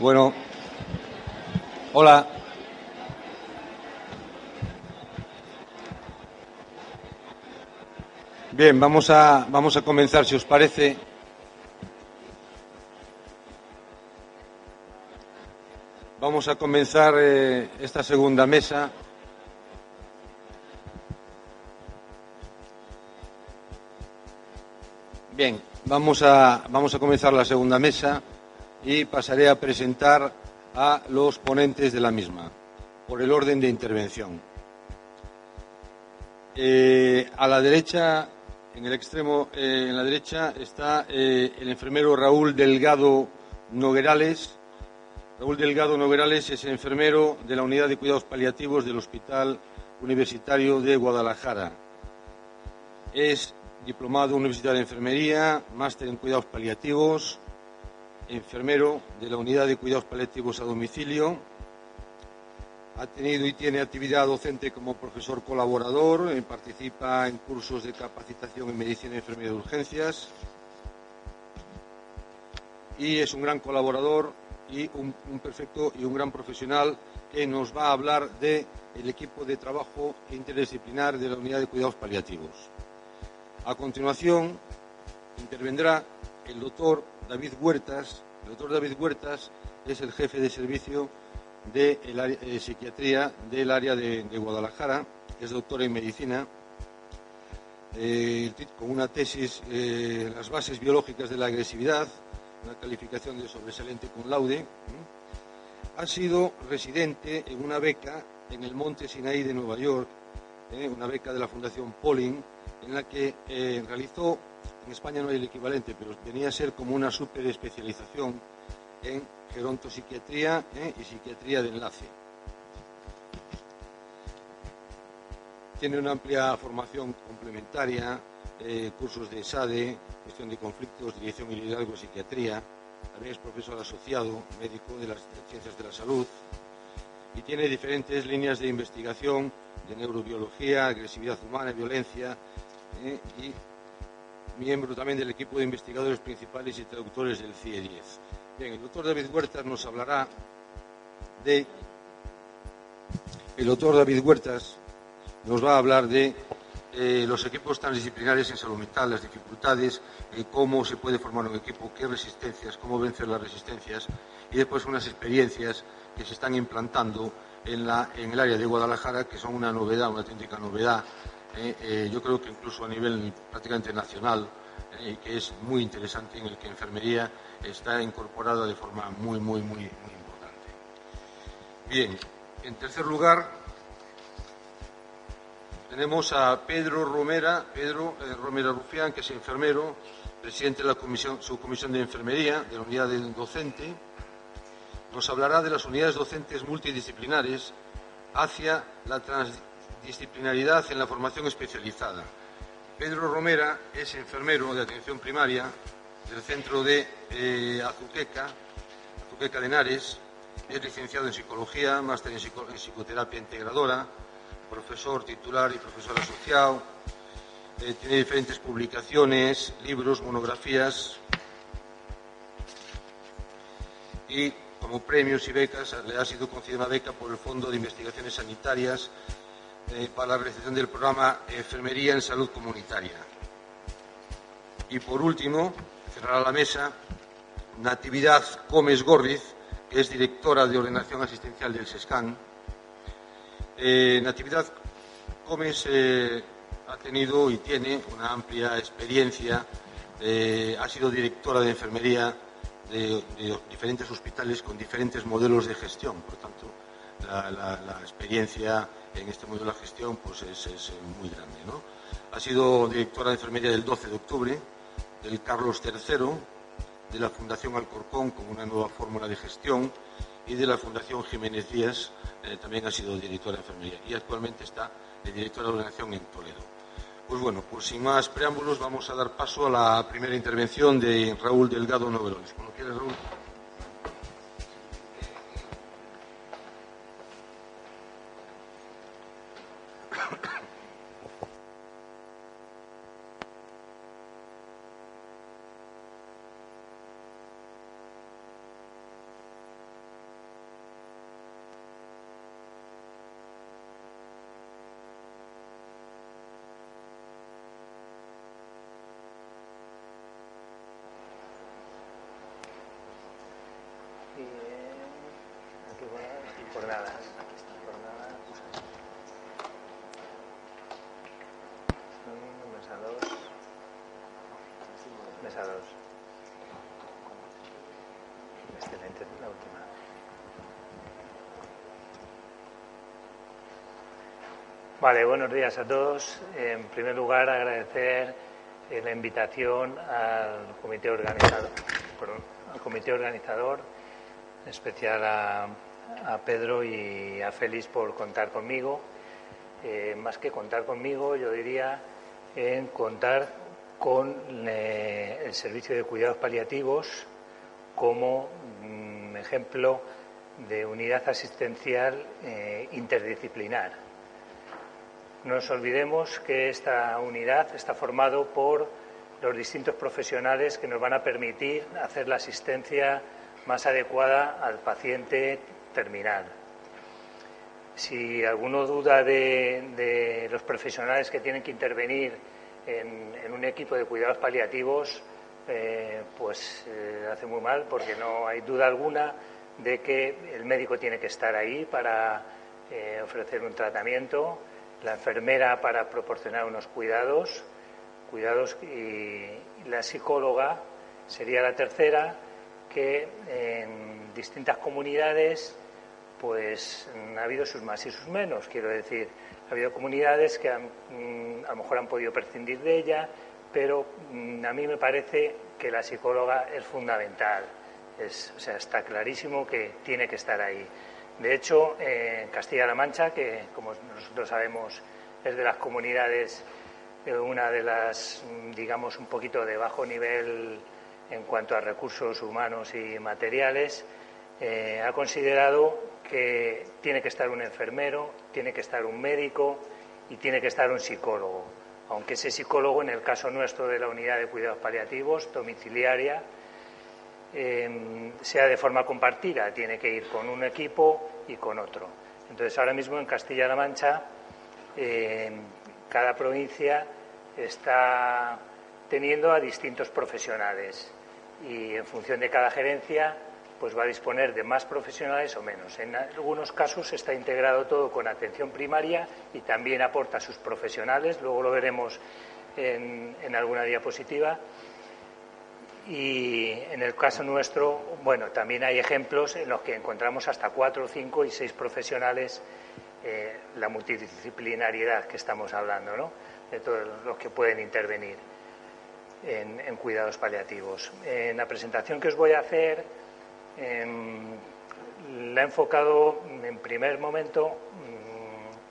Bueno, hola. Bien, vamos a comenzar, si os parece. Vamos a comenzar esta segunda mesa. Bien, vamos a comenzar la segunda mesa y pasaré a presentar a los ponentes de la misma, por el orden de intervención. A la derecha, en el extremo, en la derecha, está el enfermero Raúl Delgado Noguerales. Raúl Delgado Noguerales es enfermero de la Unidad de Cuidados Paliativos del Hospital Universitario de Guadalajara. Es diplomado universitario de enfermería, máster en cuidados paliativos, enfermero de la Unidad de Cuidados Paliativos a domicilio. Ha tenido y tiene actividad docente como profesor colaborador, participa en cursos de capacitación en medicina y enfermería de urgencias y es un gran colaborador y un perfecto y un gran profesional que nos va a hablar del equipo de trabajo interdisciplinar de la Unidad de Cuidados Paliativos. A continuación intervendrá el doctor David Huertas. El doctor David Huertas es el jefe de servicio de psiquiatría del área de Guadalajara, es doctor en medicina, con una tesis, las bases biológicas de la agresividad, una calificación de sobresaliente cum laude. Ha sido residente en una beca en el Monte Sinaí de Nueva York, una beca de la Fundación Pauling, en la que realizó, en España no hay el equivalente, pero venía a ser como una superespecialización en gerontopsiquiatría y psiquiatría de enlace. Tiene una amplia formación complementaria, cursos de SADE, gestión de conflictos, dirección y liderazgo de psiquiatría. También es profesor asociado, médico de las ciencias de la salud y tiene diferentes líneas de investigación de neurobiología, agresividad humana, violencia y miembro también del equipo de investigadores principales y traductores del CIE-10. Bien, el doctor David Huertas nos hablará de... El doctor David Huertas nos va a hablar de los equipos transdisciplinares en salud mental, las dificultades, cómo se puede formar un equipo, qué resistencias, cómo vencer las resistencias y después unas experiencias que se están implantando en el área de Guadalajara, que son una novedad, una auténtica novedad. Yo creo que incluso a nivel prácticamente nacional, que es muy interesante, en el que enfermería está incorporada de forma muy importante. Bien, en tercer lugar tenemos a Pedro Romera Rufián, que es enfermero, presidente de la subcomisión de enfermería de la unidad docente. Nos hablará de las unidades docentes multidisciplinares hacia la transdisciplinaridad en la formación especializada. Pedro Romera es enfermero de atención primaria del centro de Azuqueca de Henares, es licenciado en psicología, máster en psicoterapia integradora, profesor titular y profesor asociado, tiene diferentes publicaciones, libros, monografías y como premios y becas le ha sido concedida una beca por el Fondo de Investigaciones Sanitarias para la realización del programa Enfermería en Salud Comunitaria. Y por último, cerrará la mesa Natividad Gómez Gorriz, que es directora de ordenación asistencial del SESCAN. Natividad Gómez ha tenido y tiene una amplia experiencia, ha sido directora de enfermería de diferentes hospitales con diferentes modelos de gestión. Por tanto, la experiencia en este modelo de gestión pues es muy grande, ¿no? Ha sido directora de enfermería del 12 de octubre, del Carlos III, de la Fundación Alcorcón con una nueva fórmula de gestión y de la Fundación Jiménez Díaz, también ha sido directora de enfermería y actualmente está de directora de ordenación en Toledo. Pues bueno, pues sin más preámbulos vamos a dar paso a la primera intervención de Raúl Delgado Noguerales. Cuando quieras, Raúl. jornadas. Mesa 2. Excelente, la última. Vale, buenos días a todos. En primer lugar, agradecer la invitación al comité organizador, en especial a Pedro y a Félix por contar conmigo. Más que contar conmigo, yo diría en contar con el servicio de cuidados paliativos como ejemplo de unidad asistencial interdisciplinar. No nos olvidemos que esta unidad está formado por los distintos profesionales que nos van a permitir hacer la asistencia más adecuada al paciente terminal. Si alguno duda de los profesionales que tienen que intervenir en un equipo de cuidados paliativos, hace muy mal, porque no hay duda alguna de que el médico tiene que estar ahí para ofrecer un tratamiento, la enfermera para proporcionar unos cuidados y la psicóloga sería la tercera, que en distintas comunidades pues ha habido sus más y sus menos. Quiero decir, ha habido comunidades que a lo mejor han podido prescindir de ella, pero a mí me parece que la psicóloga es fundamental. Está clarísimo que tiene que estar ahí. De hecho, en Castilla-La Mancha, que como nosotros sabemos es de las comunidades, una de las, digamos, un poquito de bajo nivel en cuanto a recursos humanos y materiales, ha considerado que tiene que estar un enfermero, tiene que estar un médico y tiene que estar un psicólogo. Aunque ese psicólogo, en el caso nuestro de la unidad de cuidados paliativos domiciliaria, sea de forma compartida, tiene que ir con un equipo y con otro. Entonces, ahora mismo en Castilla-La Mancha, cada provincia está teniendo a distintos profesionales y en función de cada gerencia pues va a disponer de más profesionales o menos. En algunos casos está integrado todo con atención primaria y también aporta a sus profesionales, luego lo veremos en alguna diapositiva. Y en el caso nuestro, bueno, también hay ejemplos en los que encontramos hasta 4, 5 y 6 profesionales, la multidisciplinariedad que estamos hablando, ¿no?, de todos los que pueden intervenir en cuidados paliativos. En la presentación que os voy a hacer, la he enfocado en primer momento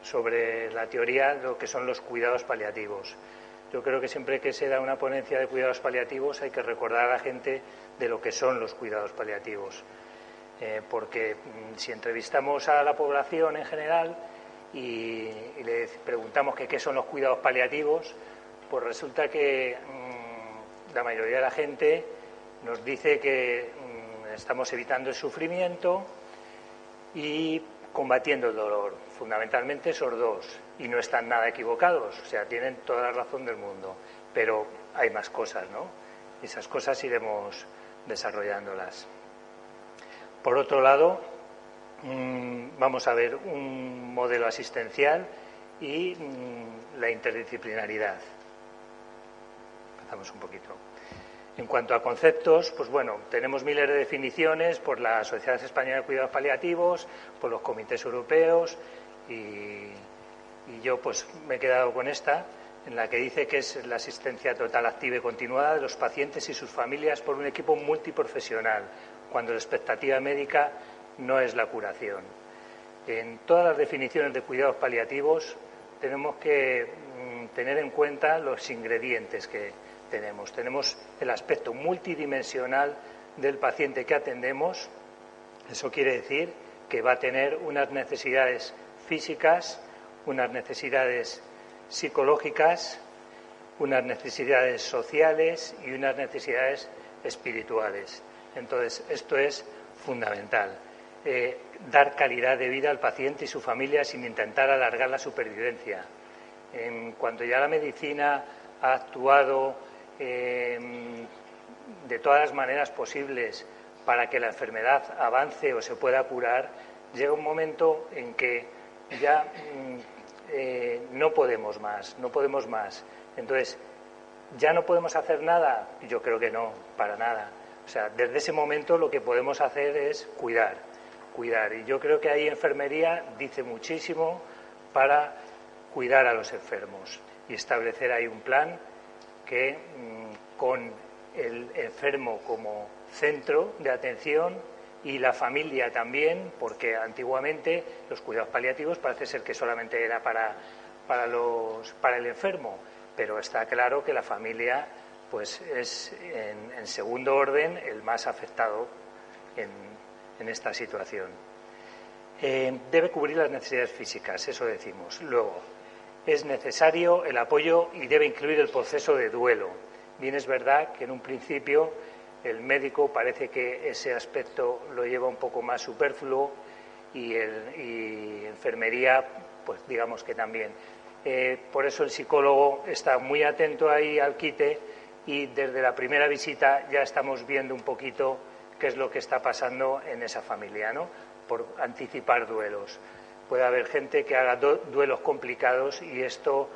sobre la teoría de lo que son los cuidados paliativos. Yo creo que siempre que se da una ponencia de cuidados paliativos hay que recordar a la gente de lo que son los cuidados paliativos, porque si entrevistamos a la población en general y le preguntamos qué son los cuidados paliativos, pues resulta que la mayoría de la gente nos dice que estamos evitando el sufrimiento y combatiendo el dolor, fundamentalmente esos dos, y no están nada equivocados, o sea, tienen toda la razón del mundo, pero hay más cosas, ¿no? Esas cosas iremos desarrollándolas. Por otro lado, vamos a ver un modelo asistencial y la interdisciplinaridad. Empezamos un poquito. En cuanto a conceptos, pues bueno, tenemos miles de definiciones por la Sociedad Española de Cuidados Paliativos, por los comités europeos y yo pues me he quedado con esta, en la que dice que es la asistencia total, activa y continuada de los pacientes y sus familias por un equipo multiprofesional, cuando la expectativa médica no es la curación. En todas las definiciones de cuidados paliativos tenemos que tener en cuenta los ingredientes que tenemos. Tenemos el aspecto multidimensional del paciente que atendemos. Eso quiere decir que va a tener unas necesidades físicas, unas necesidades psicológicas, unas necesidades sociales y unas necesidades espirituales. Entonces, esto es fundamental. Dar calidad de vida al paciente y su familia sin intentar alargar la supervivencia. Cuando ya la medicina ha actuado de todas las maneras posibles para que la enfermedad avance o se pueda curar, llega un momento en que ya no podemos más. Entonces, ¿ya no podemos hacer nada? Yo creo que no, para nada. O sea, desde ese momento lo que podemos hacer es cuidar. Y yo creo que ahí enfermería dice muchísimo para cuidar a los enfermos y establecer ahí un plan que con el enfermo como centro de atención y la familia también, porque antiguamente los cuidados paliativos parece ser que solamente era para el enfermo, pero está claro que la familia pues es en segundo orden el más afectado en esta situación. Debe cubrir las necesidades físicas, eso decimos. Luego, es necesario el apoyo y debe incluir el proceso de duelo. Bien es verdad que en un principio el médico parece que ese aspecto lo lleva un poco más superfluo y enfermería, pues digamos que también. Por eso el psicólogo está muy atento ahí al quite y desde la primera visita ya estamos viendo un poquito qué es lo que está pasando en esa familia, ¿no? Por anticipar duelos. Puede haber gente que haga duelos complicados y esto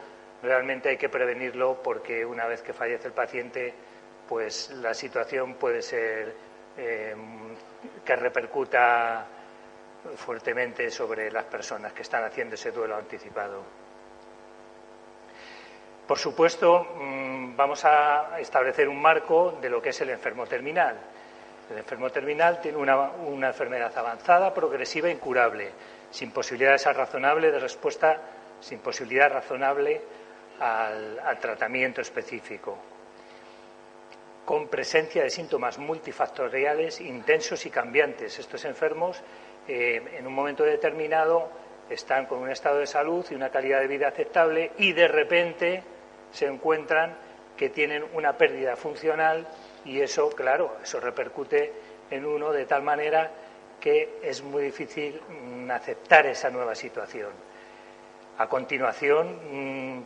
realmente hay que prevenirlo porque una vez que fallece el paciente, pues la situación puede ser que repercuta fuertemente sobre las personas que están haciendo ese duelo anticipado. Por supuesto, vamos a establecer un marco de lo que es el enfermo terminal. El enfermo terminal tiene una enfermedad avanzada, progresiva e incurable, sin posibilidad razonable de respuesta, sin posibilidad razonable al tratamiento específico, con presencia de síntomas multifactoriales intensos y cambiantes. Estos enfermos, en un momento determinado, están con un estado de salud y una calidad de vida aceptable y de repente se encuentran que tienen una pérdida funcional y eso, claro, eso repercute en uno de tal manera que es muy difícil aceptar esa nueva situación. A continuación,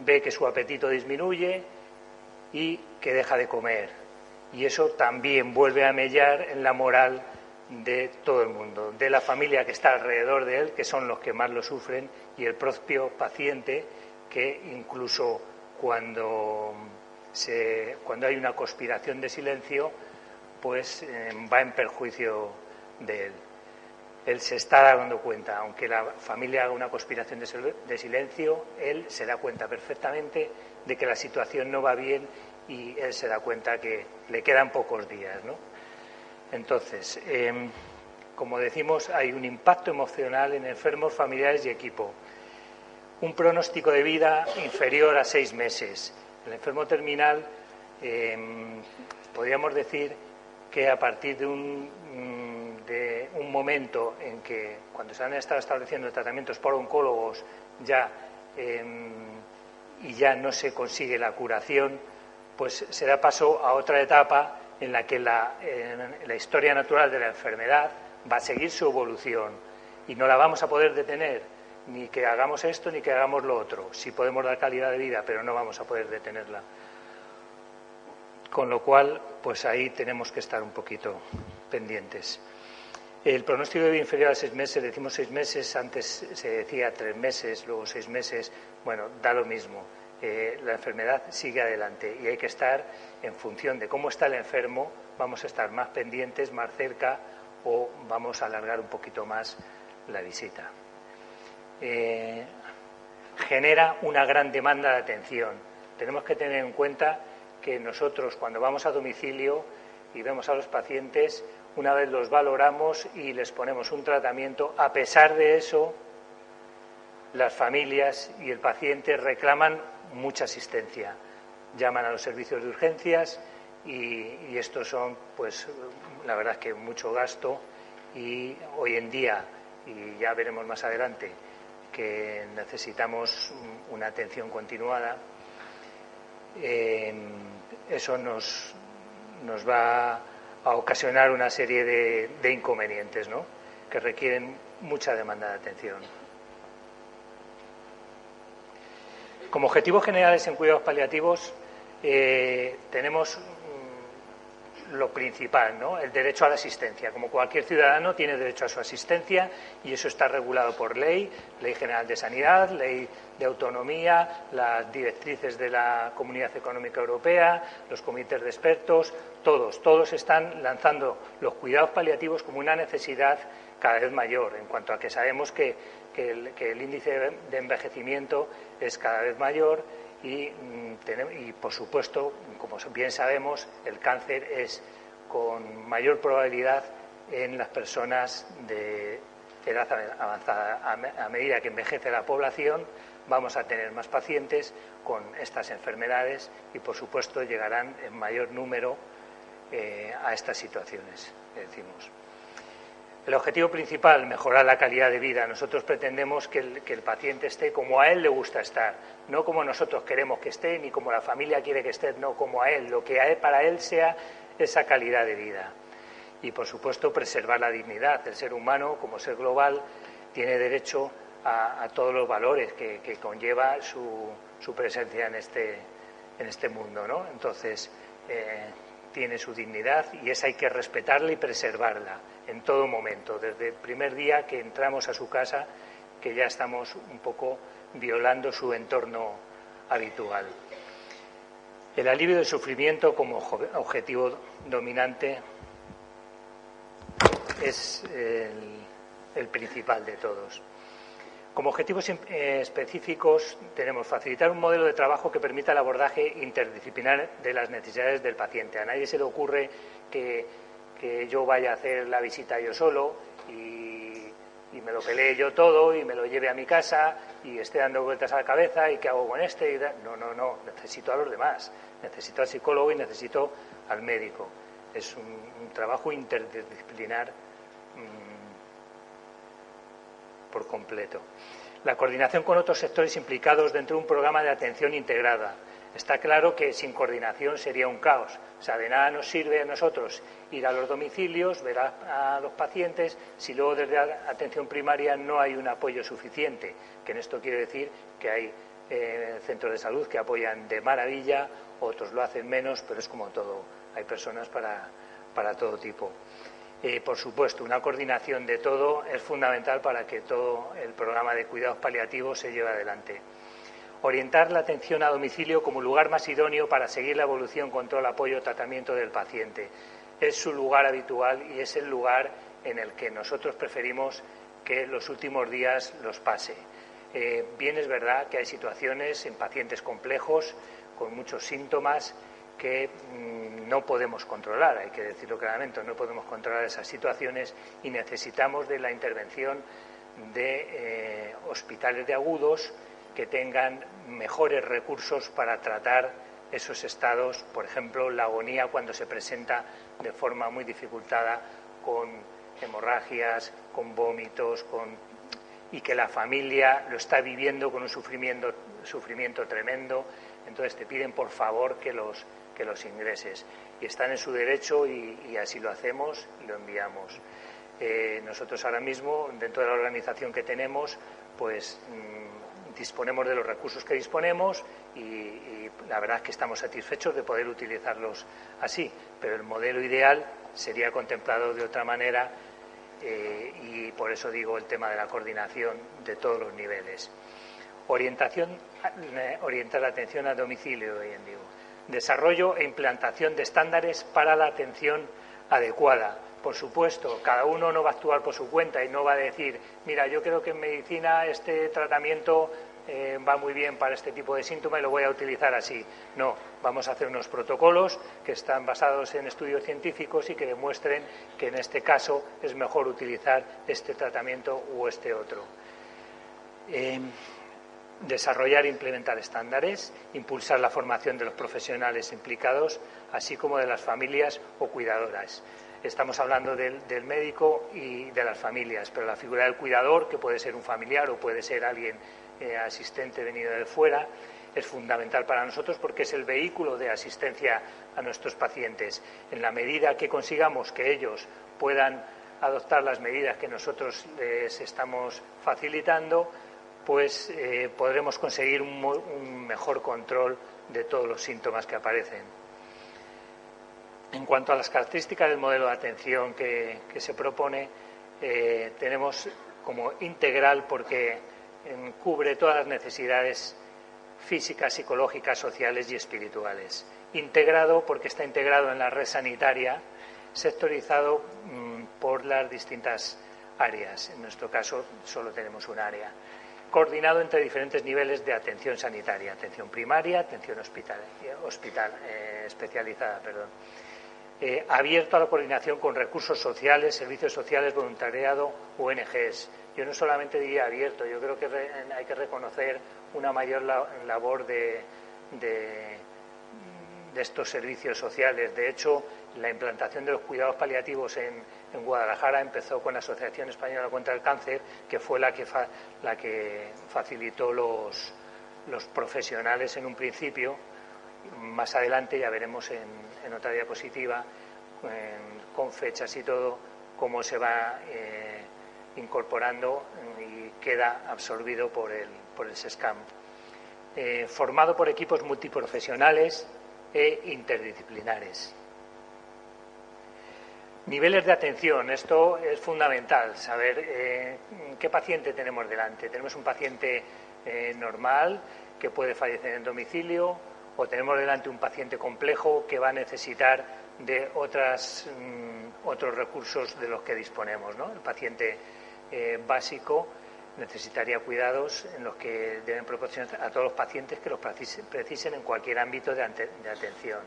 ve que su apetito disminuye y que deja de comer. Y eso también vuelve a mellar en la moral de todo el mundo, de la familia que está alrededor de él, que son los que más lo sufren, y el propio paciente, que incluso cuando hay una conspiración de silencio, pues va en perjuicio de él. Él se está dando cuenta, aunque la familia haga una conspiración de silencio, él se da cuenta perfectamente de que la situación no va bien y él se da cuenta que le quedan pocos días, ¿no? Entonces, como decimos, hay un impacto emocional en enfermos, familiares y equipo. Un pronóstico de vida inferior a 6 meses. El enfermo terminal, podríamos decir que a partir de un momento en que, cuando se han estado estableciendo tratamientos por oncólogos y ya no se consigue la curación, pues se da paso a otra etapa en la que la historia natural de la enfermedad va a seguir su evolución y no la vamos a poder detener, ni que hagamos esto ni que hagamos lo otro. Sí podemos dar calidad de vida, pero no vamos a poder detenerla. Con lo cual, pues ahí tenemos que estar un poquito pendientes. El pronóstico de vida inferior a 6 meses, decimos 6 meses, antes se decía 3 meses, luego 6 meses, bueno, da lo mismo. La enfermedad sigue adelante y hay que estar en función de cómo está el enfermo, vamos a estar más pendientes, más cerca o vamos a alargar un poquito más la visita. Genera una gran demanda de atención. Tenemos que tener en cuenta que nosotros, cuando vamos a domicilio y vemos a los pacientes, una vez los valoramos y les ponemos un tratamiento, a pesar de eso, las familias y el paciente reclaman mucha asistencia. Llaman a los servicios de urgencias y estos son, pues, la verdad es que mucho gasto y hoy en día, y ya veremos más adelante, que necesitamos una atención continuada. Eso nos va a ocasionar una serie de inconvenientes, ¿no?, que requieren mucha demanda de atención. Como objetivos generales en cuidados paliativos tenemos lo principal, ¿no? El derecho a la asistencia. Como cualquier ciudadano tiene derecho a su asistencia y eso está regulado por ley, Ley General de Sanidad, Ley de Autonomía, las directrices de la Comunidad Económica Europea, los comités de expertos, todos están lanzando los cuidados paliativos como una necesidad cada vez mayor, en cuanto a que sabemos que el índice de envejecimiento es cada vez mayor y, por supuesto, como bien sabemos, el cáncer es con mayor probabilidad en las personas de edad avanzada. A medida que envejece la población, vamos a tener más pacientes con estas enfermedades y, por supuesto, llegarán en mayor número a estas situaciones que decimos. El objetivo principal, mejorar la calidad de vida. Nosotros pretendemos que el paciente esté como a él le gusta estar, no como nosotros queremos que esté, ni como la familia quiere que esté, no, como a él, lo que para él sea esa calidad de vida. Y, por supuesto, preservar la dignidad. El ser humano, como ser global, tiene derecho a todos los valores que conlleva su presencia en este mundo, ¿no? Entonces, tiene su dignidad y esa hay que respetarla y preservarla en todo momento, desde el primer día que entramos a su casa, que ya estamos un poco violando su entorno habitual. El alivio del sufrimiento como objetivo dominante es el principal de todos. Como objetivos específicos tenemos facilitar un modelo de trabajo que permita el abordaje interdisciplinar de las necesidades del paciente. A nadie se le ocurre que yo vaya a hacer la visita yo solo y me lo pelee yo todo y me lo lleve a mi casa y esté dando vueltas a la cabeza y qué hago con este. No, necesito a los demás, necesito al psicólogo y necesito al médico. Es un trabajo interdisciplinar por completo. La coordinación con otros sectores implicados dentro de un programa de atención integrada. Está claro que sin coordinación sería un caos. O sea, de nada nos sirve a nosotros ir a los domicilios, ver a los pacientes, si luego desde la atención primaria no hay un apoyo suficiente. Que en esto quiere decir que hay centros de salud que apoyan de maravilla, otros lo hacen menos, pero es como todo. Hay personas para todo tipo. Por supuesto, una coordinación de todo es fundamental para que todo el programa de cuidados paliativos se lleve adelante. Orientar la atención a domicilio como lugar más idóneo para seguir la evolución, control, apoyo, tratamiento del paciente. Es su lugar habitual y es el lugar en el que nosotros preferimos que los últimos días los pase. Bien es verdad que hay situaciones en pacientes complejos, con muchos síntomas, que no podemos controlar, hay que decirlo claramente, no podemos controlar esas situaciones y necesitamos de la intervención de hospitales de agudos que tengan mejores recursos para tratar esos estados, por ejemplo, la agonía cuando se presenta de forma muy dificultada con hemorragias, con vómitos, y que la familia lo está viviendo con un sufrimiento tremendo. Entonces te piden por favor que los ingreses y están en su derecho y así lo hacemos y lo enviamos. Nosotros ahora mismo, dentro de la organización que tenemos, pues disponemos de los recursos que disponemos y la verdad es que estamos satisfechos de poder utilizarlos así, pero el modelo ideal sería contemplado de otra manera y por eso digo el tema de la coordinación de todos los niveles. Orientar la atención a domicilio, hoy en día. Desarrollo e implantación de estándares para la atención adecuada. Por supuesto, cada uno no va a actuar por su cuenta y no va a decir, mira, yo creo que en medicina este tratamiento va muy bien para este tipo de síntoma y lo voy a utilizar así. No, vamos a hacer unos protocolos que están basados en estudios científicos y que demuestren que en este caso es mejor utilizar este tratamiento o este otro. Desarrollar e implementar estándares, impulsar la formación de los profesionales implicados, así como de las familias o cuidadoras. Estamos hablando del médico y de las familias, pero la figura del cuidador, que puede ser un familiar o puede ser alguien asistente venido de fuera, es fundamental para nosotros porque es el vehículo de asistencia a nuestros pacientes. En la medida que consigamos que ellos puedan adoptar las medidas que nosotros les estamos facilitando, pues podremos conseguir un mejor control de todos los síntomas que aparecen. En cuanto a las características del modelo de atención que se propone, tenemos como integral porque cubre todas las necesidades físicas, psicológicas, sociales y espirituales. Integrado porque está integrado en la red sanitaria, sectorizado por las distintas áreas. En nuestro caso solo tenemos un área. Coordinado entre diferentes niveles de atención sanitaria, atención primaria, atención especializada. Abierto a la coordinación con recursos sociales, servicios sociales, voluntariado, ONGs. Yo no solamente diría abierto, yo creo que hay que reconocer una mayor labor de estos servicios sociales. De hecho, la implantación de los cuidados paliativos en Guadalajara empezó con la Asociación Española contra el Cáncer, que fue la que facilitó los profesionales en un principio. Más adelante ya veremos en otra diapositiva, con fechas y todo, cómo se va incorporando y queda absorbido por el SESCAM. Formado por equipos multiprofesionales e interdisciplinares. Niveles de atención. Esto es fundamental, saber qué paciente tenemos delante. Tenemos un paciente normal que puede fallecer en domicilio, o tenemos delante un paciente complejo que va a necesitar de otros recursos de los que disponemos, ¿no? El paciente básico necesitaría cuidados en los que deben proporcionar a todos los pacientes que los precisen en cualquier ámbito de atención.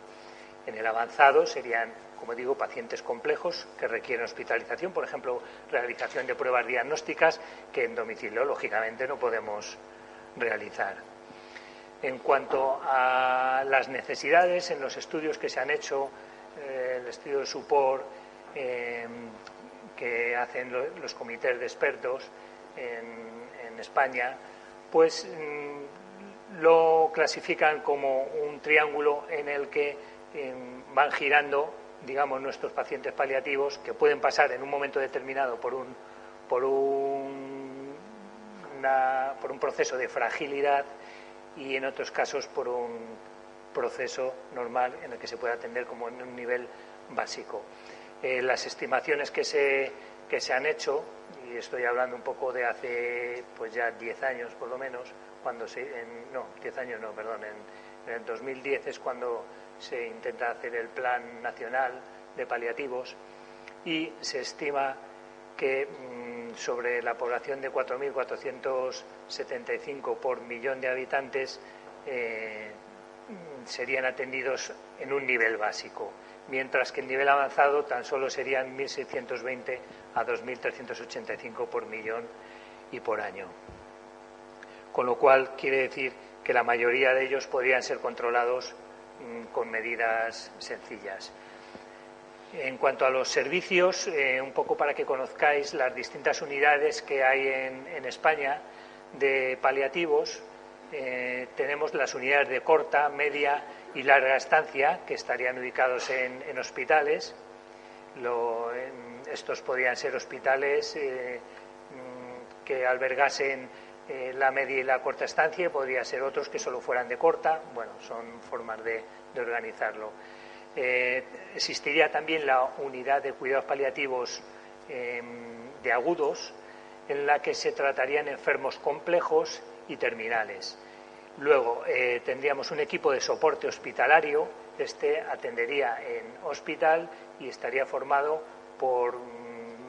En el avanzado serían, como digo, pacientes complejos que requieren hospitalización, por ejemplo, realización de pruebas diagnósticas que en domicilio, lógicamente, no podemos realizar. En cuanto a las necesidades, en los estudios que se han hecho, el estudio de SUPOR que hacen los comités de expertos en España, pues lo clasifican como un triángulo en el que van girando, digamos, nuestros pacientes paliativos, que pueden pasar en un momento determinado por un proceso de fragilidad y en otros casos por un proceso normal en el que se puede atender como en un nivel básico. Las estimaciones que se han hecho, y estoy hablando un poco de hace pues ya 10 años por lo menos, en el 2010 es cuando se intenta hacer el Plan Nacional de Paliativos, y se estima que sobre la población de 4.475 por millón de habitantes serían atendidos en un nivel básico, mientras que el nivel avanzado tan solo serían 1.620 a 2.385 por millón y por año. Con lo cual quiere decir que la mayoría de ellos podrían ser controlados con medidas sencillas. En cuanto a los servicios, un poco para que conozcáis las distintas unidades que hay en España de paliativos, tenemos las unidades de corta, media y larga estancia, que estarían ubicados en hospitales. Estos podrían ser hospitales que albergasen la media y la corta estancia, y podría ser otros que solo fueran de corta. Bueno, son formas de organizarlo. Existiría también la unidad de cuidados paliativos de agudos, en la que se tratarían enfermos complejos y terminales. Luego tendríamos un equipo de soporte hospitalario. Este atendería en hospital y estaría formado por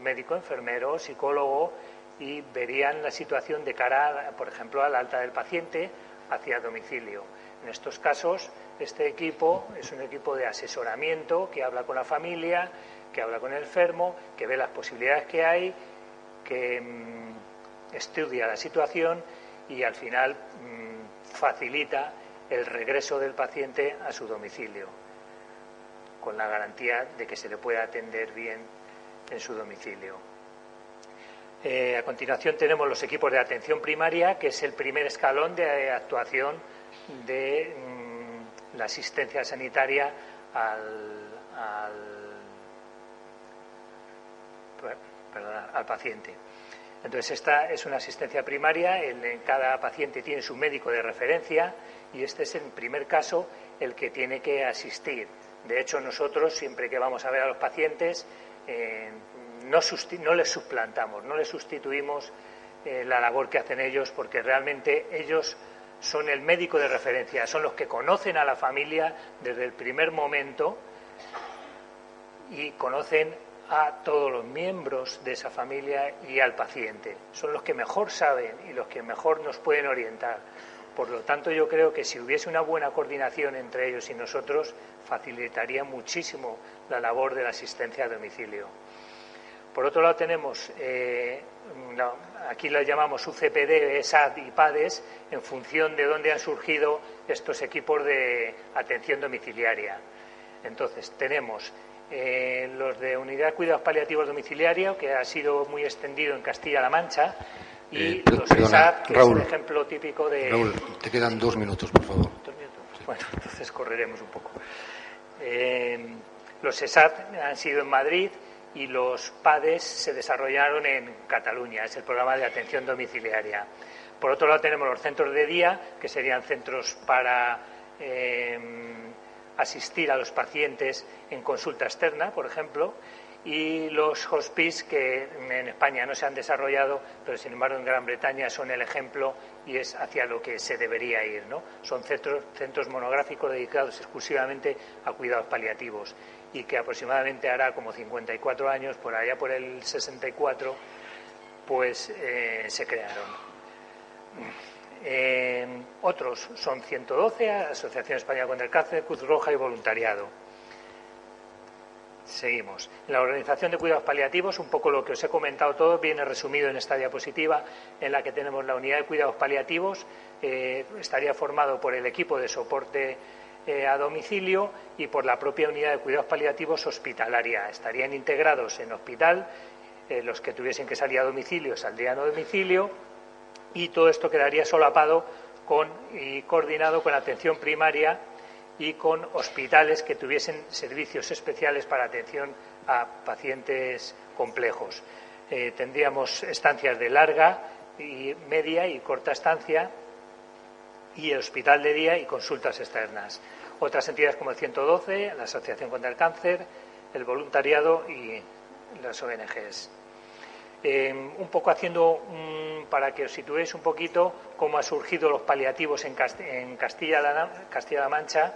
médico, enfermero, psicólogo, y verían la situación de cara, por ejemplo, al alta del paciente hacia domicilio. En estos casos, este equipo es un equipo de asesoramiento que habla con la familia, que habla con el enfermo, que ve las posibilidades que hay, que estudia la situación y al final facilita el regreso del paciente a su domicilio, con la garantía de que se le pueda atender bien en su domicilio. A continuación tenemos los equipos de atención primaria, que es el primer escalón de actuación de la asistencia sanitaria al paciente. Entonces, esta es una asistencia primaria, cada paciente tiene su médico de referencia y este es, en primer caso, el que tiene que asistir De hecho, nosotros, siempre que vamos a ver a los pacientes, no les suplantamos, no les sustituimos la labor que hacen ellos, porque realmente ellos son el médico de referencia, son los que conocen a la familia desde el primer momento y conocen a todos los miembros de esa familia y al paciente. Son los que mejor saben y los que mejor nos pueden orientar. Por lo tanto, yo creo que si hubiese una buena coordinación entre ellos y nosotros, facilitaría muchísimo la labor de la asistencia a domicilio. Por otro lado, tenemos, aquí las llamamos UCPD, ESAD y PADES, en función de dónde han surgido estos equipos de atención domiciliaria. Entonces, tenemos los de Unidad de Cuidados Paliativos Domiciliarios, que ha sido muy extendido en Castilla-La Mancha, y los ESAD, que Raúl, es el ejemplo típico de... Raúl, te quedan 2 minutos, por favor. 2 minutos. Sí. Bueno, entonces correremos un poco. Los ESAD han sido en Madrid y los PADES se desarrollaron en Cataluña, es el programa de atención domiciliaria. Por otro lado, tenemos los centros de día, que serían centros para asistir a los pacientes en consulta externa, por ejemplo, y los hospice, que en España no se han desarrollado, pero sin embargo en Gran Bretaña son el ejemplo y es hacia lo que se debería ir, ¿no? Son centros monográficos dedicados exclusivamente a cuidados paliativos y que aproximadamente hará como 54 años, por allá por el 64, pues se crearon. Otros son 112, Asociación Española contra el Cáncer, Cruz Roja y Voluntariado. Seguimos. En la organización de cuidados paliativos, un poco lo que os he comentado todo viene resumido en esta diapositiva, en la que tenemos la unidad de cuidados paliativos, estaría formado por el equipo de soporte a domicilio y por la propia unidad de cuidados paliativos hospitalaria. Estarían integrados en hospital, los que tuviesen que salir a domicilio saldrían a domicilio, y todo esto quedaría solapado y coordinado con la atención primaria y con hospitales que tuviesen servicios especiales para atención a pacientes complejos. Tendríamos estancias de larga, y media y corta estancia, y el hospital de día y consultas externas. Otras entidades como el 112, la Asociación contra el Cáncer, el voluntariado y las ONGs. Un poco haciendo, para que os situéis un poquito cómo han surgido los paliativos en Castilla-La Mancha.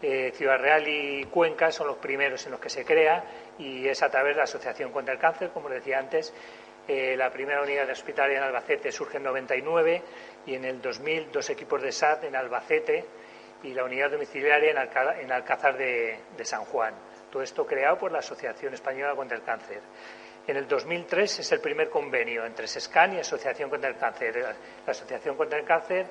Ciudad Real y Cuenca son los primeros en los que se crea, y es a través de la Asociación contra el Cáncer, como decía antes. La primera unidad de hospitalaria en Albacete surge en 99 y en el 2000 2 equipos de SAT en Albacete y la unidad domiciliaria en Alcázar de San Juan. Todo esto creado por la Asociación Española contra el Cáncer. En el 2003 es el primer convenio entre SESCAN y Asociación contra el Cáncer. La Asociación contra el Cáncer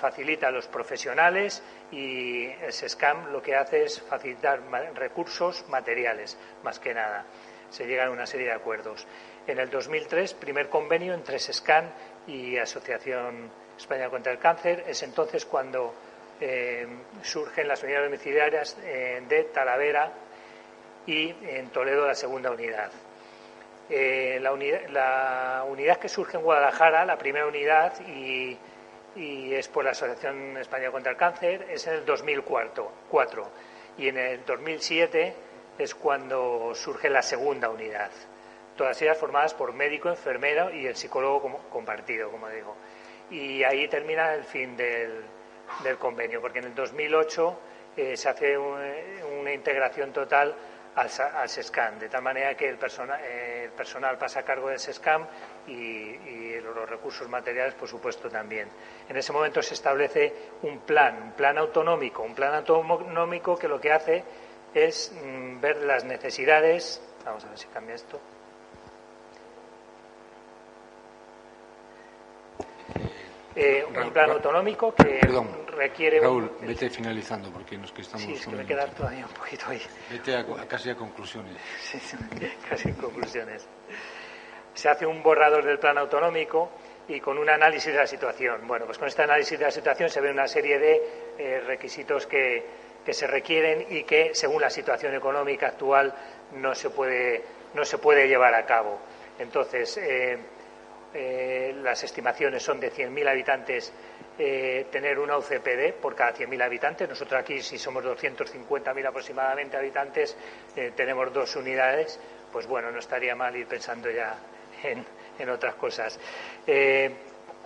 facilita a los profesionales y el SESCAM lo que hace es facilitar recursos materiales, más que nada. Se llegan a una serie de acuerdos. En el 2003, primer convenio entre SESCAN y Asociación Española contra el Cáncer. Es entonces cuando surgen las unidades domiciliarias de Talavera y en Toledo la segunda unidad. La unidad que surge en Guadalajara, la primera unidad, y es por la Asociación Española contra el Cáncer, es en el 2004, y en el 2007 es cuando surge la segunda unidad. Todas ellas formadas por médico, enfermero y el psicólogo compartido, como digo. Y ahí termina el fin del convenio, porque en el 2008 se hace una integración total al SESCAM, de tal manera que el personal pasa a cargo del SESCAM y los recursos materiales, por supuesto, también. En ese momento se establece un plan autonómico que lo que hace es ver las necesidades. Vamos a ver si cambia esto. Un plan autonómico que requiere... Raúl, vete finalizando, porque nos que estamos... Sí, es que me queda todavía un poquito ahí. Vete casi a conclusiones. Sí, casi en conclusiones. Se hace un borrador del plan autonómico y con un análisis de la situación. Bueno, pues con este análisis de la situación se ve una serie de requisitos que se requieren y que, según la situación económica actual, no se puede llevar a cabo. Entonces, las estimaciones son de 100.000 habitantes tener una UCPD por cada 100.000 habitantes. Nosotros aquí, si somos 250.000 aproximadamente habitantes, tenemos 2 unidades, pues bueno, no estaría mal ir pensando ya en otras cosas.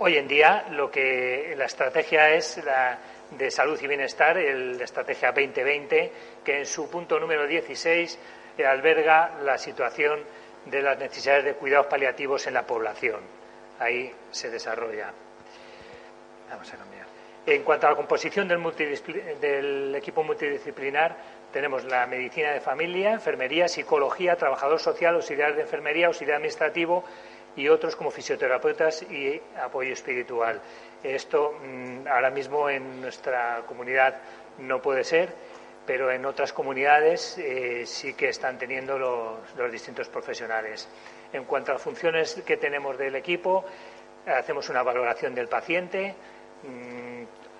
Hoy en día la estrategia es la de salud y bienestar, la estrategia 2020, que en su punto número 16 alberga la situación de las necesidades de cuidados paliativos en la población. Ahí se desarrolla. Vamos a cambiar. En cuanto a la composición del equipo multidisciplinar, tenemos la medicina de familia, enfermería, psicología, trabajador social, auxiliar de enfermería, auxiliar administrativo y otros como fisioterapeutas y apoyo espiritual. Esto ahora mismo en nuestra comunidad no puede ser, pero en otras comunidades sí que están teniendo los distintos profesionales. En cuanto a las funciones que tenemos del equipo, hacemos una valoración del paciente,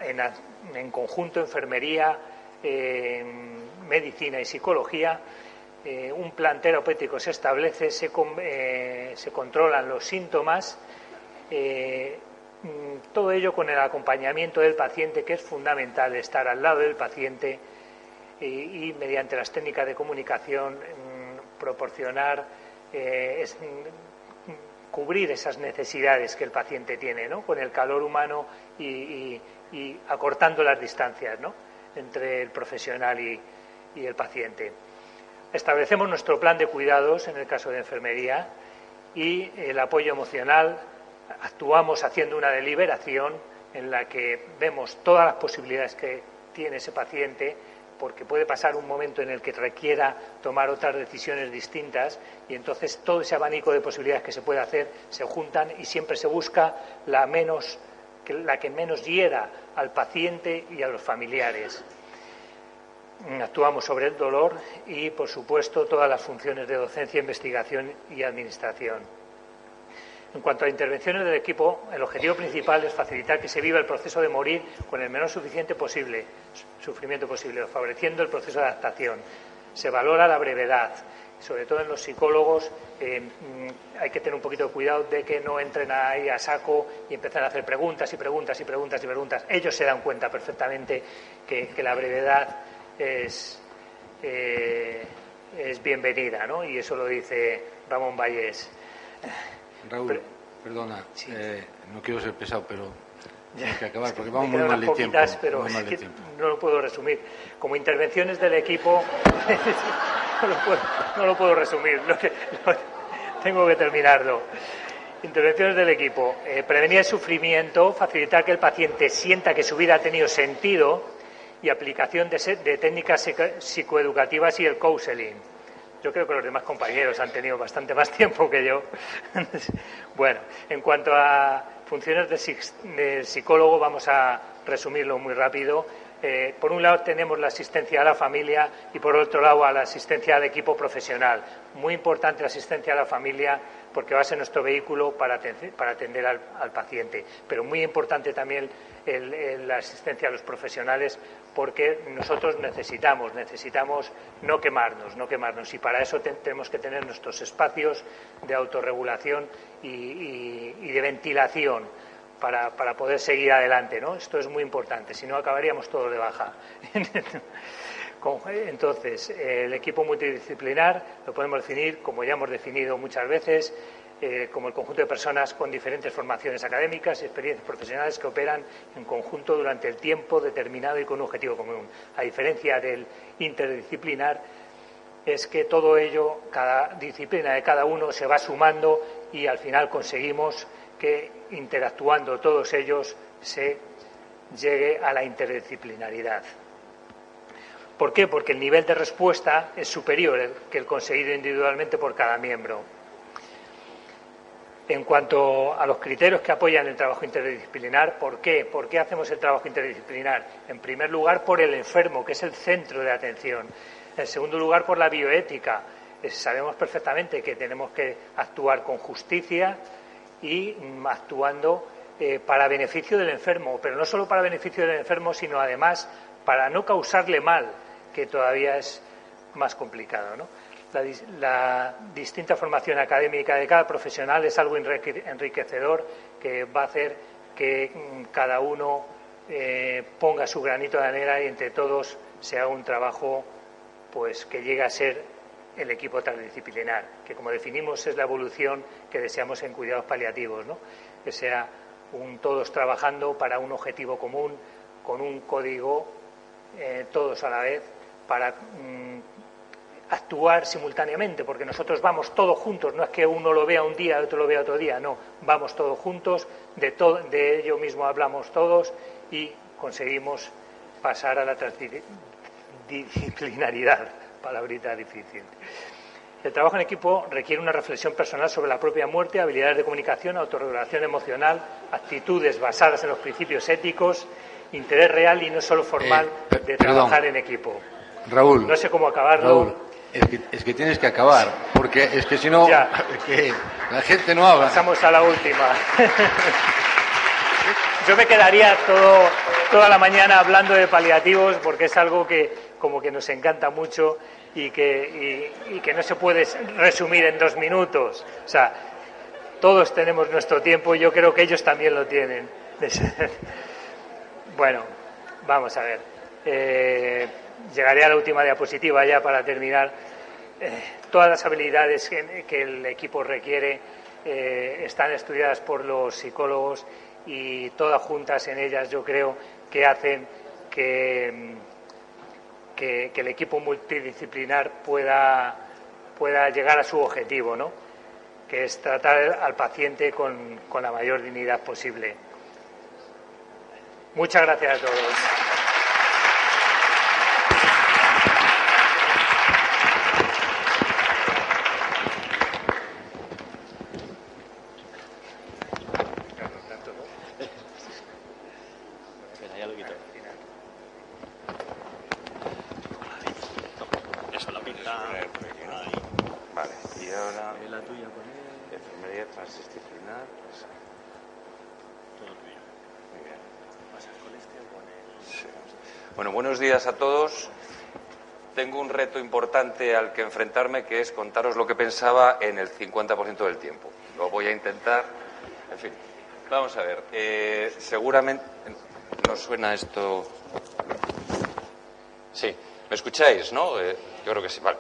en conjunto enfermería, medicina y psicología. Un plan terapéutico se establece, se controlan los síntomas, todo ello con el acompañamiento del paciente, que es fundamental estar al lado del paciente y mediante las técnicas de comunicación proporcionar, cubrir esas necesidades que el paciente tiene, ¿no? Con el calor humano y acortando las distancias, ¿no?, entre el profesional y el paciente. Establecemos nuestro plan de cuidados en el caso de enfermería y el apoyo emocional. Actuamos haciendo una deliberación en la que vemos todas las posibilidades que tiene ese paciente, porque puede pasar un momento en el que requiera tomar otras decisiones distintas, y entonces todo ese abanico de posibilidades que se puede hacer se juntan y siempre se busca la que menos hiera al paciente y a los familiares. Actuamos sobre el dolor y, por supuesto, todas las funciones de docencia, investigación y administración. En cuanto a intervenciones del equipo, el objetivo principal es facilitar que se viva el proceso de morir con el menor sufrimiento posible, favoreciendo el proceso de adaptación. Se valora la brevedad. Sobre todo en los psicólogos hay que tener un poquito de cuidado de que no entren ahí a saco y empiecen a hacer preguntas y preguntas y preguntas y preguntas. Ellos se dan cuenta perfectamente que la brevedad es bienvenida, ¿no? Y eso lo dice Ramón Vallés. Raúl, perdona, sí. No quiero ser pesado, pero hay que acabar, porque vamos muy mal de tiempo. Pero no lo puedo resumir. Como intervenciones del equipo, no lo puedo resumir, tengo que terminarlo. Intervenciones del equipo. Prevenir el sufrimiento, facilitar que el paciente sienta que su vida ha tenido sentido y aplicación de técnicas psicoeducativas y el counseling. Yo creo que los demás compañeros han tenido bastante más tiempo que yo. Bueno, en cuanto a funciones del psicólogo, vamos a resumirlo muy rápido. Por un lado tenemos la asistencia a la familia y por otro lado a la asistencia al equipo profesional. Muy importante la asistencia a la familia porque va a ser nuestro vehículo para atender al paciente. Pero muy importante también la asistencia a los profesionales, porque nosotros necesitamos no quemarnos, y para eso tenemos que tener nuestros espacios de autorregulación y de ventilación para poder seguir adelante, ¿no? Esto es muy importante, si no acabaríamos todos de baja. Entonces, el equipo multidisciplinar lo podemos definir, como ya hemos definido muchas veces, como el conjunto de personas con diferentes formaciones académicas y experiencias profesionales que operan en conjunto durante el tiempo determinado y con un objetivo común. A diferencia del interdisciplinar, es que todo ello, cada disciplina de cada uno se va sumando y al final conseguimos que, interactuando todos ellos, se llegue a la interdisciplinaridad. ¿Por qué? Porque el nivel de respuesta es superior que el conseguido individualmente por cada miembro. En cuanto a los criterios que apoyan el trabajo interdisciplinar, ¿por qué? ¿Por qué hacemos el trabajo interdisciplinar? En primer lugar, por el enfermo, que es el centro de atención. En segundo lugar, por la bioética. Sabemos perfectamente que tenemos que actuar con justicia y actuando para beneficio del enfermo, pero no solo para beneficio del enfermo, sino además para no causarle mal, que todavía es más complicado, ¿no? La distinta formación académica de cada profesional es algo enriquecedor que va a hacer que cada uno ponga su granito de arena y entre todos se haga un trabajo pues que llegue a ser el equipo transdisciplinar, que como definimos es la evolución que deseamos en cuidados paliativos, ¿no? Que sea todos trabajando para un objetivo común, con un código, todos a la vez, para actuar simultáneamente, porque nosotros vamos todos juntos, no es que uno lo vea un día y otro lo vea otro día, no, vamos todos juntos, de ello mismo hablamos todos y conseguimos pasar a la transdisciplinaridad, palabrita difícil. El trabajo en equipo requiere una reflexión personal sobre la propia muerte, habilidades de comunicación, autorregulación emocional, actitudes basadas en los principios éticos, interés real y no solo formal de trabajar en equipo. Raúl. No sé cómo acabarlo. Raúl, es que tienes que acabar, porque es que si no, que la gente no habla. Pasamos a la última. Yo me quedaría toda la mañana hablando de paliativos porque es algo que como que nos encanta mucho y que no se puede resumir en 2 minutos. O sea, todos tenemos nuestro tiempo y yo creo que ellos también lo tienen. Bueno, vamos a ver. Llegaré a la última diapositiva ya para terminar. Todas las habilidades que el equipo requiere están estudiadas por los psicólogos y todas juntas en ellas yo creo que hacen que el equipo multidisciplinar pueda llegar a su objetivo, ¿no? Que es tratar al paciente con la mayor dignidad posible. Muchas gracias a todos. Bueno, buenos días a todos. Tengo un reto importante al que enfrentarme, que es contaros lo que pensaba en el 50% del tiempo. Lo voy a intentar. En fin, vamos a ver. Seguramente... ¿No suena esto? Sí. ¿Me escucháis, no? Yo creo que sí. Vale.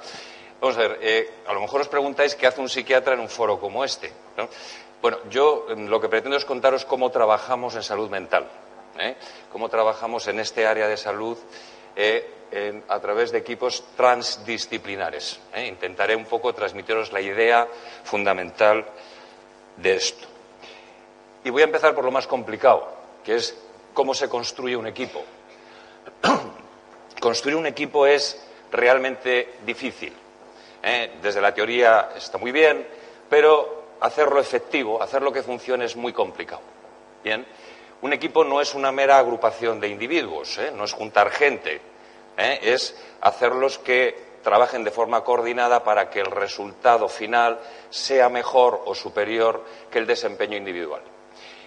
Vamos a ver. A lo mejor os preguntáis qué hace un psiquiatra en un foro como este, ¿no? Bueno, yo lo que pretendo es contaros cómo trabajamos en salud mental. Cómo trabajamos en este área de salud a través de equipos transdisciplinares. Intentaré un poco transmitiros la idea fundamental de esto. Y voy a empezar por lo más complicado, que es cómo se construye un equipo. Construir un equipo es realmente difícil. Desde la teoría está muy bien, pero hacerlo efectivo, hacerlo que funcione es muy complicado. Bien. Un equipo no es una mera agrupación de individuos, no es juntar gente, es hacerlos que trabajen de forma coordinada para que el resultado final sea mejor o superior que el desempeño individual.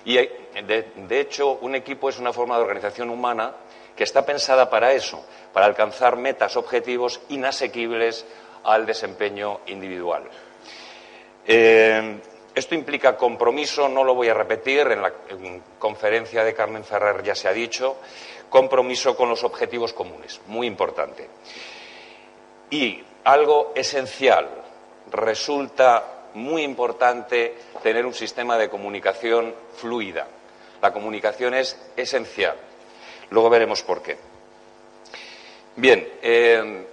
Y, de hecho, un equipo es una forma de organización humana que está pensada para eso, para alcanzar metas, objetivos inasequibles al desempeño individual. Esto implica compromiso, no lo voy a repetir, en la conferencia de Carmen Ferrer ya se ha dicho, compromiso con los objetivos comunes, muy importante. Y algo esencial, resulta muy importante tener un sistema de comunicación fluida. La comunicación es esencial. Luego veremos por qué. Bien,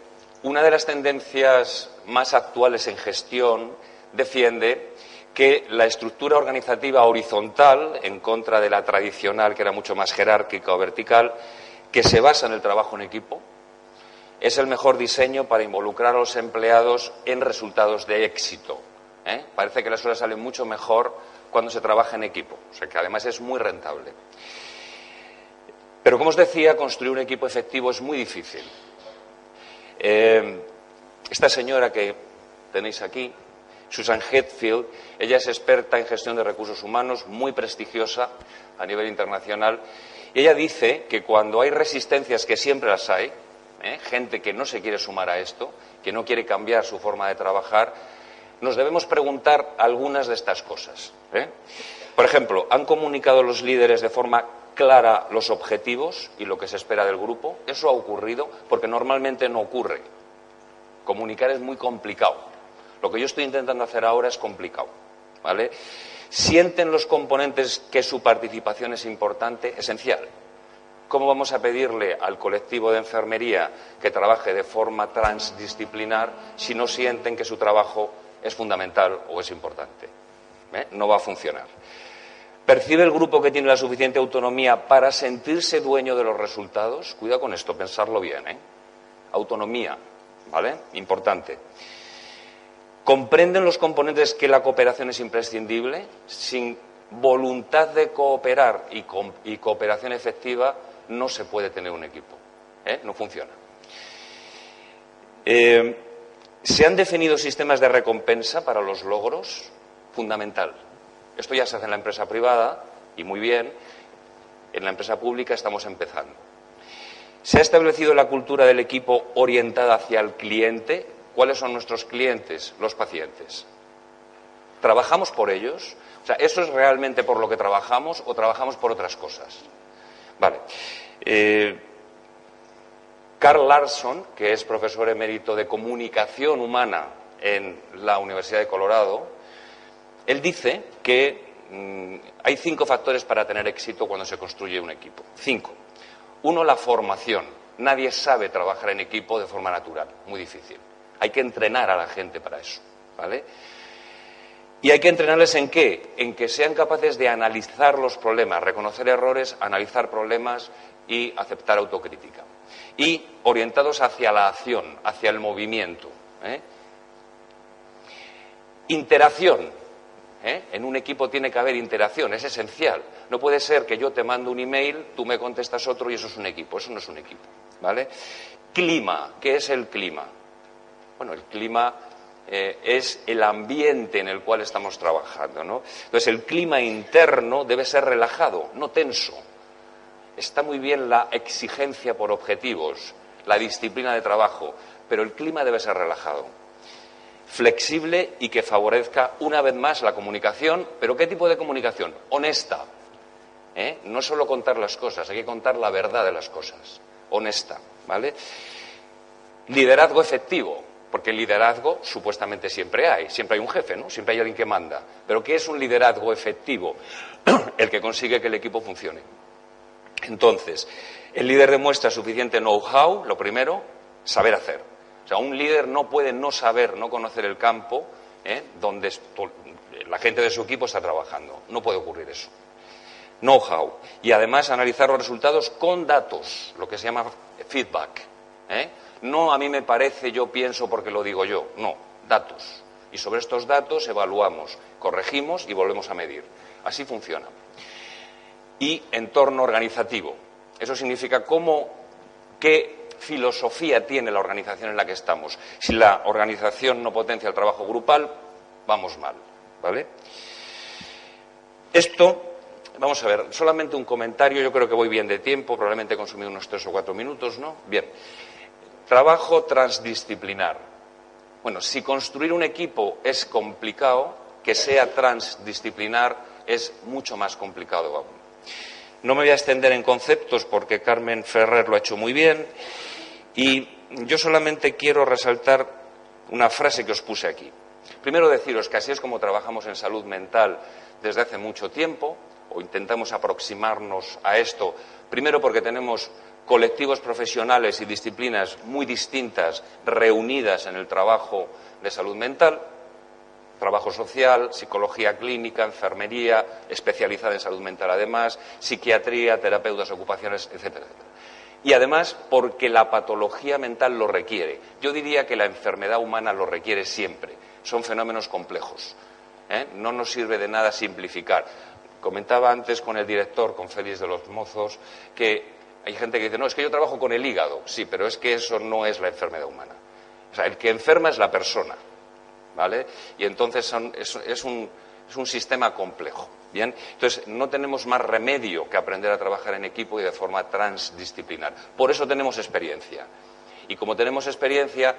una de las tendencias más actuales en gestión defiende que la estructura organizativa horizontal, en contra de la tradicional, que era mucho más jerárquica o vertical, que se basa en el trabajo en equipo, es el mejor diseño para involucrar a los empleados en resultados de éxito. Parece que las cosas salen mucho mejor cuando se trabaja en equipo, o sea que además es muy rentable. Pero como os decía, construir un equipo efectivo es muy difícil. Esta señora que tenéis aquí, Susan Hetfield, ella es experta en gestión de recursos humanos, muy prestigiosa a nivel internacional, y ella dice que cuando hay resistencias, que siempre las hay, gente que no se quiere sumar a esto, que no quiere cambiar su forma de trabajar, nos debemos preguntar algunas de estas cosas. Por ejemplo, ¿han comunicado los líderes de forma clara los objetivos y lo que se espera del grupo? Eso ha ocurrido porque normalmente no ocurre. Comunicar es muy complicado. Lo que yo estoy intentando hacer ahora es complicado, ¿vale? ¿Sienten los componentes que su participación es importante? Esencial. ¿Cómo vamos a pedirle al colectivo de enfermería que trabaje de forma transdisciplinar si no sienten que su trabajo es fundamental o es importante? No va a funcionar. ¿Percibe el grupo que tiene la suficiente autonomía para sentirse dueño de los resultados? Cuidado con esto, pensarlo bien, Autonomía, ¿vale? Importante. ¿Comprenden los componentes que la cooperación es imprescindible? Sin voluntad de cooperar y cooperación efectiva no se puede tener un equipo, no funciona. ¿Se han definido sistemas de recompensa para los logros? Fundamental. Esto ya se hace en la empresa privada y muy bien. En la empresa pública estamos empezando. ¿Se ha establecido la cultura del equipo orientada hacia el cliente? ¿Cuáles son nuestros clientes? Los pacientes. ¿Trabajamos por ellos? O sea, ¿eso es realmente por lo que trabajamos o trabajamos por otras cosas? Vale. Carl Larson, que es profesor emérito de comunicación humana en la Universidad de Colorado, él dice que hay 5 factores para tener éxito cuando se construye un equipo. 5. 1, la formación. Nadie sabe trabajar en equipo de forma natural, muy difícil. Hay que entrenar a la gente para eso, ¿vale? ¿Y hay que entrenarles en qué? En que sean capaces de analizar los problemas, reconocer errores, analizar problemas y aceptar autocrítica. Y orientados hacia la acción, hacia el movimiento. Interacción. En un equipo tiene que haber interacción, es esencial. No puede ser que yo te mando un email, tú me contestas otro y eso es un equipo. Eso no es un equipo, ¿vale? Clima. ¿Qué es el clima? Bueno, el clima es el ambiente en el cual estamos trabajando, ¿no? Entonces, el clima interno debe ser relajado, no tenso. Está muy bien la exigencia por objetivos, la disciplina de trabajo, pero el clima debe ser relajado. Flexible y que favorezca, una vez más, la comunicación. ¿Pero qué tipo de comunicación? Honesta. No solo contar las cosas, hay que contar la verdad de las cosas. Honesta, ¿vale? Liderazgo efectivo. Porque liderazgo supuestamente siempre hay un jefe, ¿no? Siempre hay alguien que manda. Pero ¿qué es un liderazgo efectivo? El que consigue que el equipo funcione. Entonces, el líder demuestra suficiente know-how, lo primero, saber hacer. O sea, un líder no puede no saber, no conocer el campo donde la gente de su equipo está trabajando. No puede ocurrir eso. Know-how. Y además analizar los resultados con datos, lo que se llama feedback. No a mí me parece, yo pienso porque lo digo yo. No, datos. Y sobre estos datos evaluamos, corregimos y volvemos a medir. Así funciona. Y entorno organizativo. Eso significa qué filosofía tiene la organización en la que estamos. Si la organización no potencia el trabajo grupal, vamos mal, ¿vale? Esto, vamos a ver, solamente un comentario, yo creo que voy bien de tiempo, probablemente he consumido unos 3 o 4 minutos, ¿no? Bien. Trabajo transdisciplinar. Bueno, si construir un equipo es complicado, que sea transdisciplinar es mucho más complicado aún. No me voy a extender en conceptos porque Carmen Ferrer lo ha hecho muy bien y yo solamente quiero resaltar una frase que os puse aquí. Primero deciros que así es como trabajamos en salud mental desde hace mucho tiempo, o intentamos aproximarnos a esto, primero porque tenemos colectivos profesionales y disciplinas muy distintas reunidas en el trabajo de salud mental, trabajo social, psicología clínica, enfermería, especializada en salud mental además, psiquiatría, terapeutas ocupacionales, etcétera, etcétera. Y además porque la patología mental lo requiere. Yo diría que la enfermedad humana lo requiere siempre. Son fenómenos complejos. No nos sirve de nada simplificar. Comentaba antes con el director, con Félix de los Mozos, que hay gente que dice, no, es que yo trabajo con el hígado. Sí, pero es que eso no es la enfermedad humana. O sea, el que enferma es la persona, ¿vale? Y entonces es un sistema complejo, ¿bien? Entonces, no tenemos más remedio que aprender a trabajar en equipo y de forma transdisciplinar. Por eso tenemos experiencia. Y como tenemos experiencia,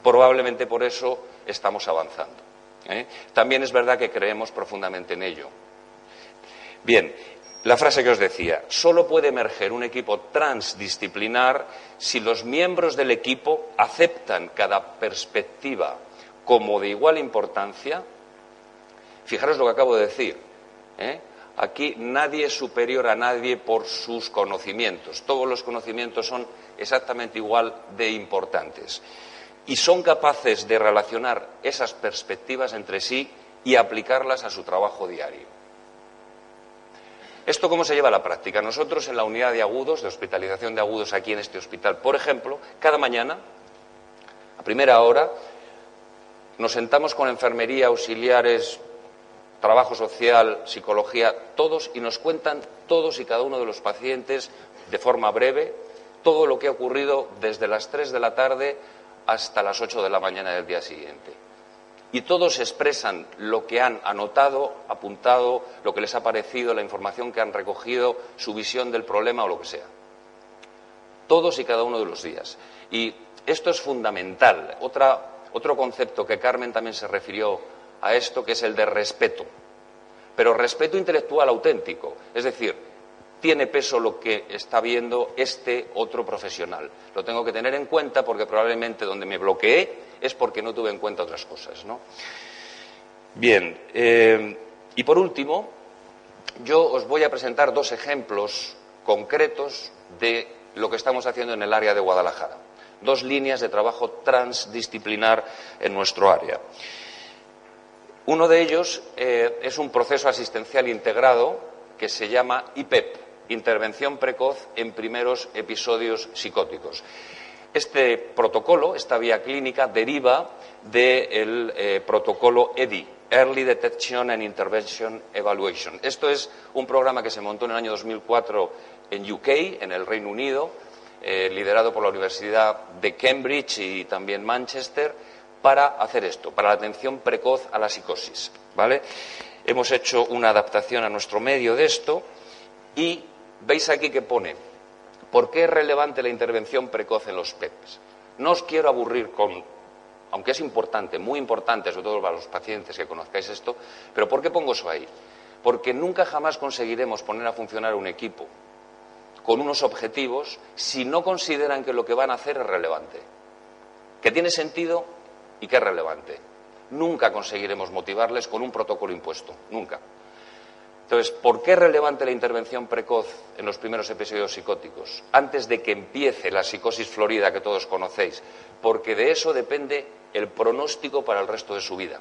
probablemente por eso estamos avanzando. También es verdad que creemos profundamente en ello. Bien, la frase que os decía, solo puede emerger un equipo transdisciplinar si los miembros del equipo aceptan cada perspectiva como de igual importancia. Fijaros lo que acabo de decir, ¿eh? Aquí nadie es superior a nadie por sus conocimientos. Todos los conocimientos son exactamente igual de importantes. Y son capaces de relacionar esas perspectivas entre sí y aplicarlas a su trabajo diario. ¿Esto cómo se lleva a la práctica? Nosotros en la unidad de agudos, de hospitalización de agudos aquí en este hospital, por ejemplo, cada mañana, a primera hora, nos sentamos con enfermería, auxiliares, trabajo social, psicología, todos, y nos cuentan todos y cada uno de los pacientes, de forma breve, todo lo que ha ocurrido desde las 3 de la tarde hasta las 8 de la mañana del día siguiente. Y todos expresan lo que han anotado, apuntado, lo que les ha parecido, la información que han recogido, su visión del problema o lo que sea. Todos y cada uno de los días. Y esto es fundamental. Otro concepto que Carmen también se refirió a esto, que es el de respeto. Pero respeto intelectual auténtico. Es decir, tiene peso lo que está viendo este otro profesional. Lo tengo que tener en cuenta porque probablemente donde me bloqueé es porque no tuve en cuenta otras cosas, ¿no? Bien, y por último, yo os voy a presentar 2 ejemplos concretos de lo que estamos haciendo en el área de Guadalajara. 2 líneas de trabajo transdisciplinar en nuestro área. Uno de ellos es un proceso asistencial integrado que se llama IPEP, Intervención Precoz en Primeros Episodios Psicóticos. Este protocolo, esta vía clínica, deriva del protocolo EDI, Early Detection and Intervention Evaluation. Esto es un programa que se montó en el año 2004 en UK, en el Reino Unido, liderado por la Universidad de Cambridge y también Manchester, para hacer esto, para la atención precoz a la psicosis, ¿vale? Hemos hecho una adaptación a nuestro medio de esto y veis aquí que pone ¿por qué es relevante la intervención precoz en los PEPs? No os quiero aburrir con, aunque es importante, muy importante, sobre todo para los pacientes que conozcáis esto, pero ¿por qué pongo eso ahí? Porque nunca jamás conseguiremos poner a funcionar un equipo con unos objetivos si no consideran que lo que van a hacer es relevante, que tiene sentido y que es relevante. Nunca conseguiremos motivarles con un protocolo impuesto, nunca. Entonces, ¿por qué es relevante la intervención precoz en los primeros episodios psicóticos? Antes de que empiece la psicosis florida que todos conocéis, porque de eso depende el pronóstico para el resto de su vida.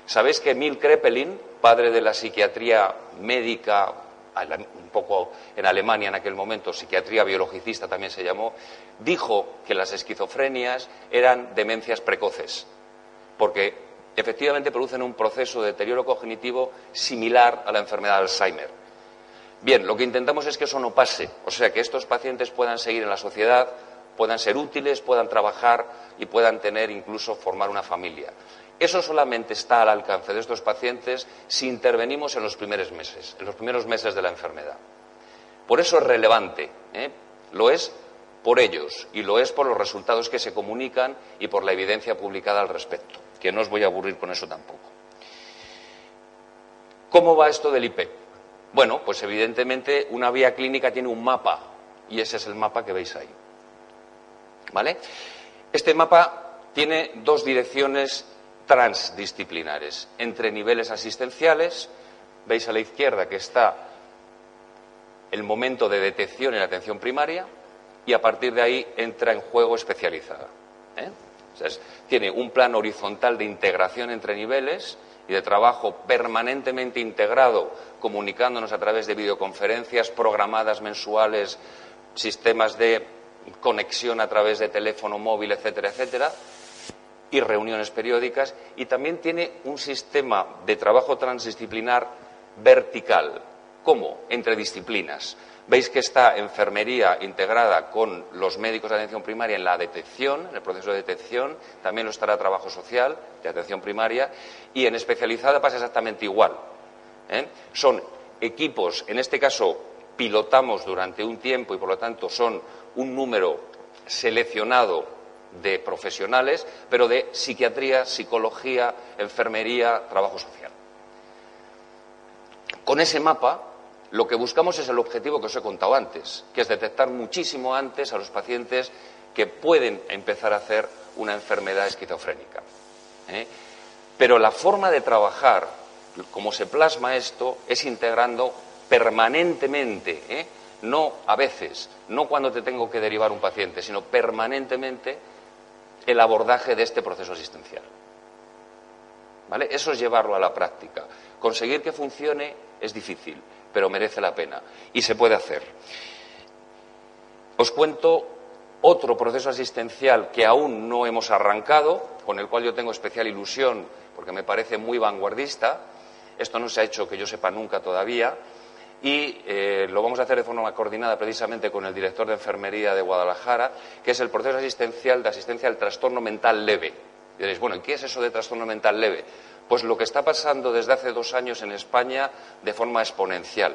¿Sabéis que Emil Kraepelin, padre de la psiquiatría médica, un poco en Alemania en aquel momento, psiquiatría biologicista también se llamó, dijo que las esquizofrenias eran demencias precoces, porque efectivamente producen un proceso de deterioro cognitivo similar a la enfermedad de Alzheimer. Bien, lo que intentamos es que eso no pase, o sea, que estos pacientes puedan seguir en la sociedad, puedan ser útiles, puedan trabajar y puedan tener, incluso formar una familia. Eso solamente está al alcance de estos pacientes si intervenimos en los primeros meses de la enfermedad. Por eso es relevante, lo es por ellos y lo es por los resultados que se comunican y por la evidencia publicada al respecto, que no os voy a aburrir con eso tampoco. ¿Cómo va esto del IPEP? Bueno, pues evidentemente una vía clínica tiene un mapa y ese es el mapa que veis ahí, ¿vale? Este mapa tiene 2 direcciones transdisciplinares entre niveles asistenciales. Veis a la izquierda que está el momento de detección en la atención primaria y a partir de ahí entra en juego especializada, O sea, tiene un plano horizontal de integración entre niveles y de trabajo permanentemente integrado, comunicándonos a través de videoconferencias programadas mensuales, sistemas de conexión a través de teléfono móvil, etcétera, etcétera, y reuniones periódicas, y también tiene un sistema de trabajo transdisciplinar vertical. ¿Cómo? Entre disciplinas. Veis que está enfermería integrada con los médicos de atención primaria en la detección, en el proceso de detección, también lo estará trabajo social de atención primaria, y en especializada pasa exactamente igual. Son equipos, en este caso pilotamos durante un tiempo y por lo tanto son un número seleccionado de profesionales, pero de psiquiatría, psicología, enfermería, trabajo social. Con ese mapa, lo que buscamos es el objetivo que os he contado antes, que es detectar muchísimo antes a los pacientes que pueden empezar a hacer una enfermedad esquizofrénica. Pero la forma de trabajar, como se plasma esto, es integrando permanentemente, no a veces, no cuando te tengo que derivar un paciente, sino permanentemente el abordaje de este proceso asistencial. ¿Vale? Eso es llevarlo a la práctica. Conseguir que funcione es difícil, pero merece la pena y se puede hacer. Os cuento otro proceso asistencial que aún no hemos arrancado, con el cual yo tengo especial ilusión porque me parece muy vanguardista. Esto no se ha hecho que yo sepa nunca todavía y lo vamos a hacer de forma coordinada precisamente con el director de enfermería de Guadalajara, que es el proceso asistencial de asistencia al trastorno mental leve. Y diréis, bueno, ¿y qué es eso de trastorno mental leve? Pues lo que está pasando desde hace 2 años en España de forma exponencial.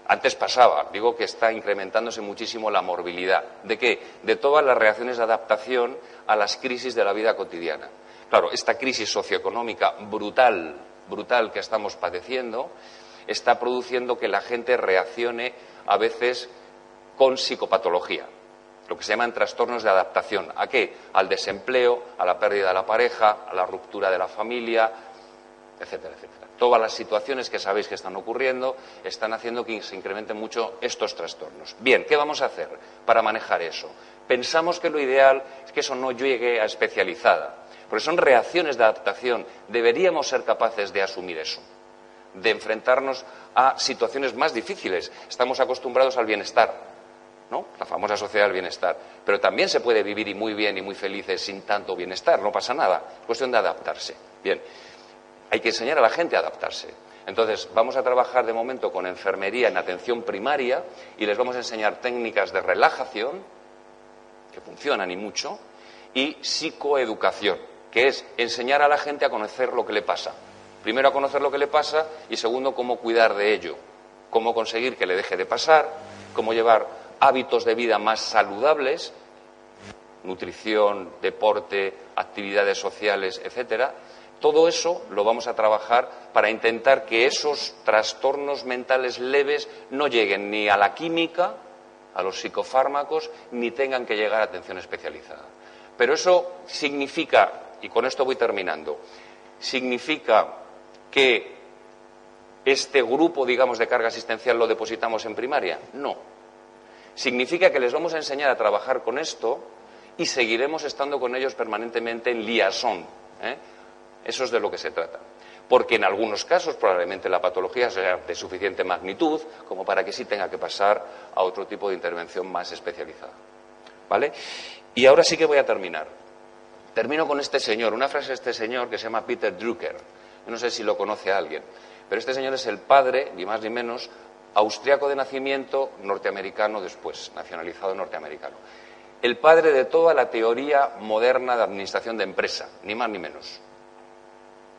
Antes pasaba, digo que está incrementándose muchísimo la morbilidad. ¿De qué? De todas las reacciones de adaptación a las crisis de la vida cotidiana. Claro, esta crisis socioeconómica brutal que estamos padeciendo está produciendo que la gente reaccione a veces con psicopatología, lo que se llaman trastornos de adaptación. ¿A qué? Al desempleo, a la pérdida de la pareja, a la ruptura de la familia, etcétera, etcétera. Todas las situaciones que sabéis que están ocurriendo están haciendo que se incrementen mucho estos trastornos. Bien, ¿qué vamos a hacer para manejar eso? Pensamos que lo ideal es que eso no llegue a especializada, porque son reacciones de adaptación. Deberíamos ser capaces de asumir eso, de enfrentarnos a situaciones más difíciles. Estamos acostumbrados al bienestar, ¿no? La famosa sociedad del bienestar. Pero también se puede vivir y muy bien y muy felices sin tanto bienestar, no pasa nada. Es cuestión de adaptarse. Bien. Hay que enseñar a la gente a adaptarse. Entonces, vamos a trabajar de momento con enfermería en atención primaria y les vamos a enseñar técnicas de relajación, que funcionan y mucho, y psicoeducación, que es enseñar a la gente a conocer lo que le pasa. Primero a conocer lo que le pasa y segundo cómo cuidar de ello, cómo conseguir que le deje de pasar, cómo llevar hábitos de vida más saludables, nutrición, deporte, actividades sociales, etcétera. Todo eso lo vamos a trabajar para intentar que esos trastornos mentales leves no lleguen ni a la química, a los psicofármacos, ni tengan que llegar a atención especializada. Pero eso significa, y con esto voy terminando, significa que este grupo, digamos, de carga asistencial lo depositamos en primaria. No. Significa que les vamos a enseñar a trabajar con esto y seguiremos estando con ellos permanentemente en liaison, Eso es de lo que se trata. Porque en algunos casos probablemente la patología sea de suficiente magnitud como para que sí tenga que pasar a otro tipo de intervención más especializada. ¿Vale? Y ahora sí que voy a terminar. Termino con este señor, una frase de este señor que se llama Peter Drucker. No sé si lo conoce alguien, pero este señor es el padre, ni más ni menos, austriaco de nacimiento, norteamericano después, nacionalizado norteamericano. El padre de toda la teoría moderna de administración de empresa, ni más ni menos.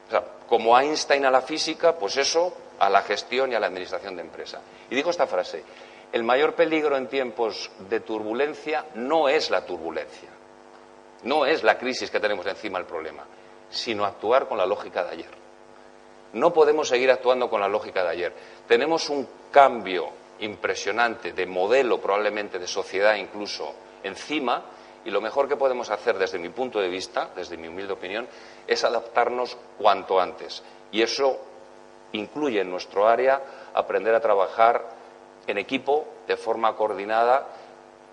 O sea, como Einstein a la física, pues eso a la gestión y a la administración de empresa. Y dijo esta frase: el mayor peligro en tiempos de turbulencia no es la turbulencia, no es la crisis que tenemos encima el problema, sino actuar con la lógica de ayer. No podemos seguir actuando con la lógica de ayer. Tenemos un cambio impresionante de modelo, probablemente de sociedad incluso, encima. Y lo mejor que podemos hacer desde mi punto de vista, desde mi humilde opinión, es adaptarnos cuanto antes. Y eso incluye en nuestro área aprender a trabajar en equipo, de forma coordinada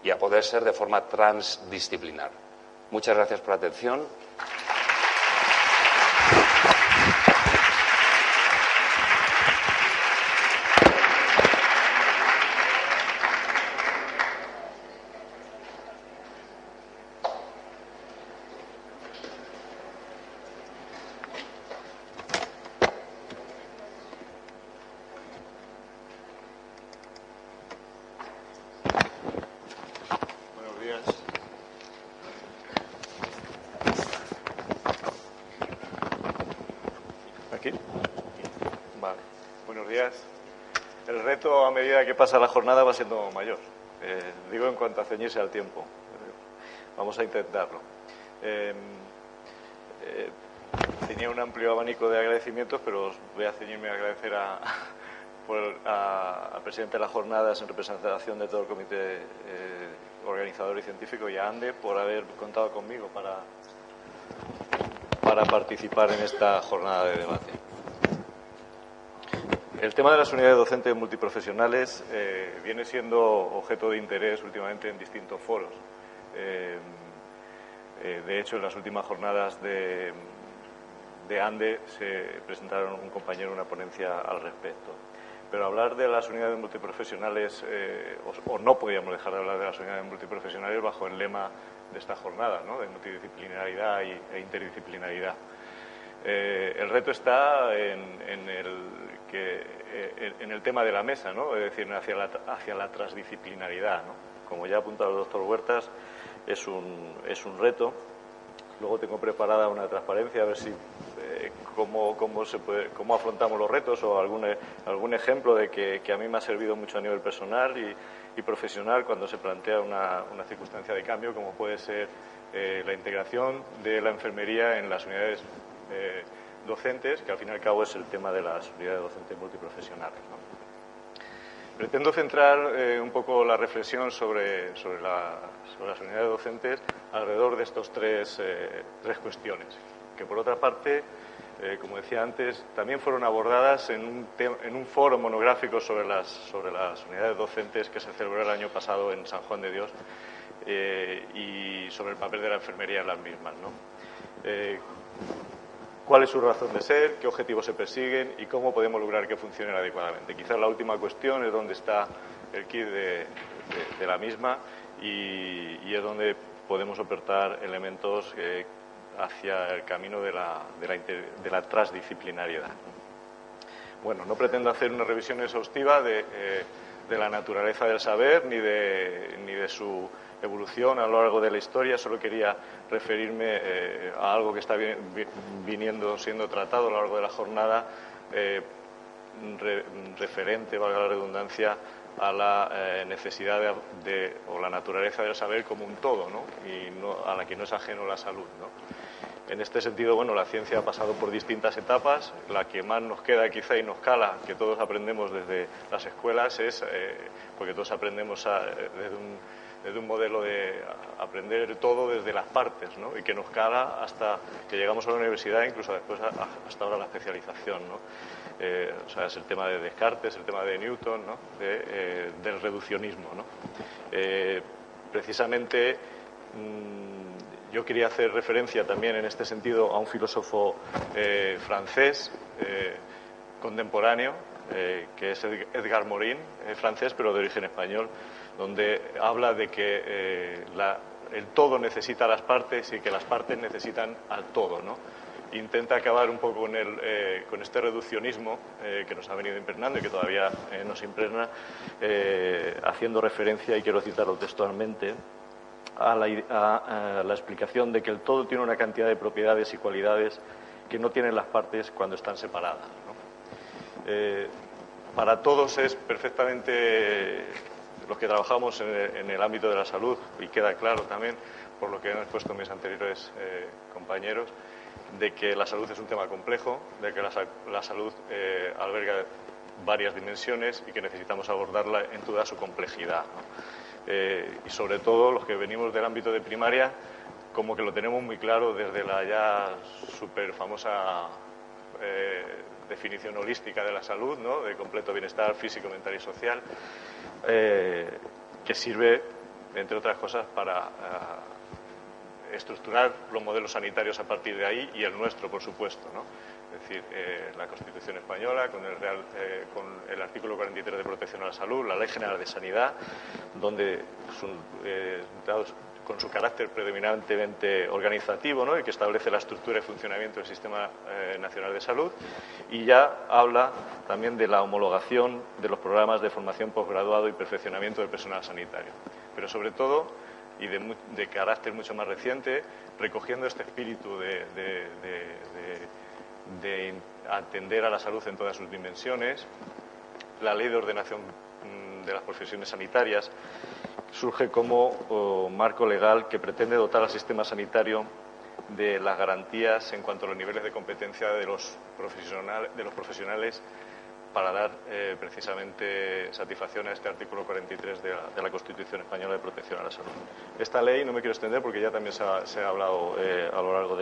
y a poder ser de forma transdisciplinar. Muchas gracias por la atención. El reto a medida que pasa la jornada va siendo mayor. Digo en cuanto a ceñirse al tiempo. Vamos a intentarlo. Tenía un amplio abanico de agradecimientos, pero voy a ceñirme a agradecer al presidente de las jornadas en representación de todo el comité organizador y científico, y a ANDE por haber contado conmigo para participar en esta jornada de debate. El tema de las unidades docentes multiprofesionales viene siendo objeto de interés últimamente en distintos foros. De hecho, en las últimas jornadas de ANDE se presentaron un compañero una ponencia al respecto. Pero hablar de las unidades multiprofesionales, o no podíamos dejar de hablar de las unidades multiprofesionales bajo el lema de esta jornada, ¿no?, de multidisciplinaridad e interdisciplinaridad. El reto está en el tema de la mesa, ¿no?, es decir, hacia la transdisciplinaridad, ¿no? Como ya ha apuntado el doctor Huertas, es un reto. Luego tengo preparada una transparencia a ver si cómo afrontamos los retos, o algún ejemplo de que a mí me ha servido mucho a nivel personal y profesional cuando se plantea una circunstancia de cambio, como puede ser la integración de la enfermería en las unidades docentes, que al fin y al cabo es el tema de las unidades docentes multiprofesionales, ¿no? Pretendo centrar un poco la reflexión sobre las unidades docentes alrededor de estos tres cuestiones, que por otra parte, como decía antes, también fueron abordadas en un foro monográfico sobre las unidades docentes que se celebró el año pasado en San Juan de Dios, y sobre el papel de la enfermería en las mismas, ¿no? ¿Cuál es su razón de ser? ¿Qué objetivos se persiguen? ¿Y cómo podemos lograr que funcionen adecuadamente? Quizás la última cuestión es dónde está el kit de la misma, y es donde podemos aportar elementos hacia el camino de la transdisciplinariedad. Bueno, no pretendo hacer una revisión exhaustiva de la naturaleza del saber ni de su evolución a lo largo de la historia. Solo quería referirme a algo que está siendo tratado a lo largo de la jornada, referente, valga la redundancia, a la necesidad o la naturaleza del saber como un todo, ¿no?, y a la que no es ajeno la salud, ¿no? En este sentido, bueno, la ciencia ha pasado por distintas etapas. La que más nos queda quizá y nos cala, que todos aprendemos desde las escuelas, porque todos aprendemos desde un modelo de aprender todo desde las partes, ¿no?, y que nos cala hasta que llegamos a la universidad, incluso después hasta ahora la especialización, ¿no? O sea, es el tema de Descartes, el tema de Newton, ¿no?, del reduccionismo, ¿no? Precisamente yo quería hacer referencia también en este sentido a un filósofo francés contemporáneo, que es Edgar Morin, francés pero de origen español, donde habla de que el todo necesita a las partes y que las partes necesitan al todo, ¿no? Intenta acabar un poco con este reduccionismo que nos ha venido impregnando y que todavía nos impregna, haciendo referencia, y quiero citarlo textualmente, a la explicación de que el todo tiene una cantidad de propiedades y cualidades que no tienen las partes cuando están separadas, ¿no? Para todos es perfectamente, los que trabajamos en el ámbito de la salud, y queda claro también por lo que han expuesto mis anteriores compañeros, de que la salud es un tema complejo, de que la salud alberga varias dimensiones y que necesitamos abordarla en toda su complejidad, ¿no? Y sobre todo los que venimos del ámbito de primaria, como que lo tenemos muy claro desde la ya súper famosa definición holística de la salud, ¿no?, de completo bienestar físico, mental y social, que sirve, entre otras cosas, para estructurar los modelos sanitarios a partir de ahí, y el nuestro, por supuesto, ¿no? Es decir, la Constitución española con el artículo 43 de protección a la salud, la Ley General de Sanidad, donde con su carácter predominantemente organizativo, ¿no?, y que establece la estructura y funcionamiento del Sistema Nacional de Salud, y ya habla también de la homologación de los programas de formación posgraduado y perfeccionamiento del personal sanitario. Pero sobre todo, y de carácter mucho más reciente, recogiendo este espíritu de atender a la salud en todas sus dimensiones, la Ley de Ordenación de las Profesiones Sanitarias surge como marco legal que pretende dotar al sistema sanitario de las garantías en cuanto a los niveles de competencia de los profesionales para dar precisamente satisfacción a este artículo 43 de la Constitución Española de Protección a la Salud. Esta ley, no me quiero extender porque ya también se ha hablado a lo largo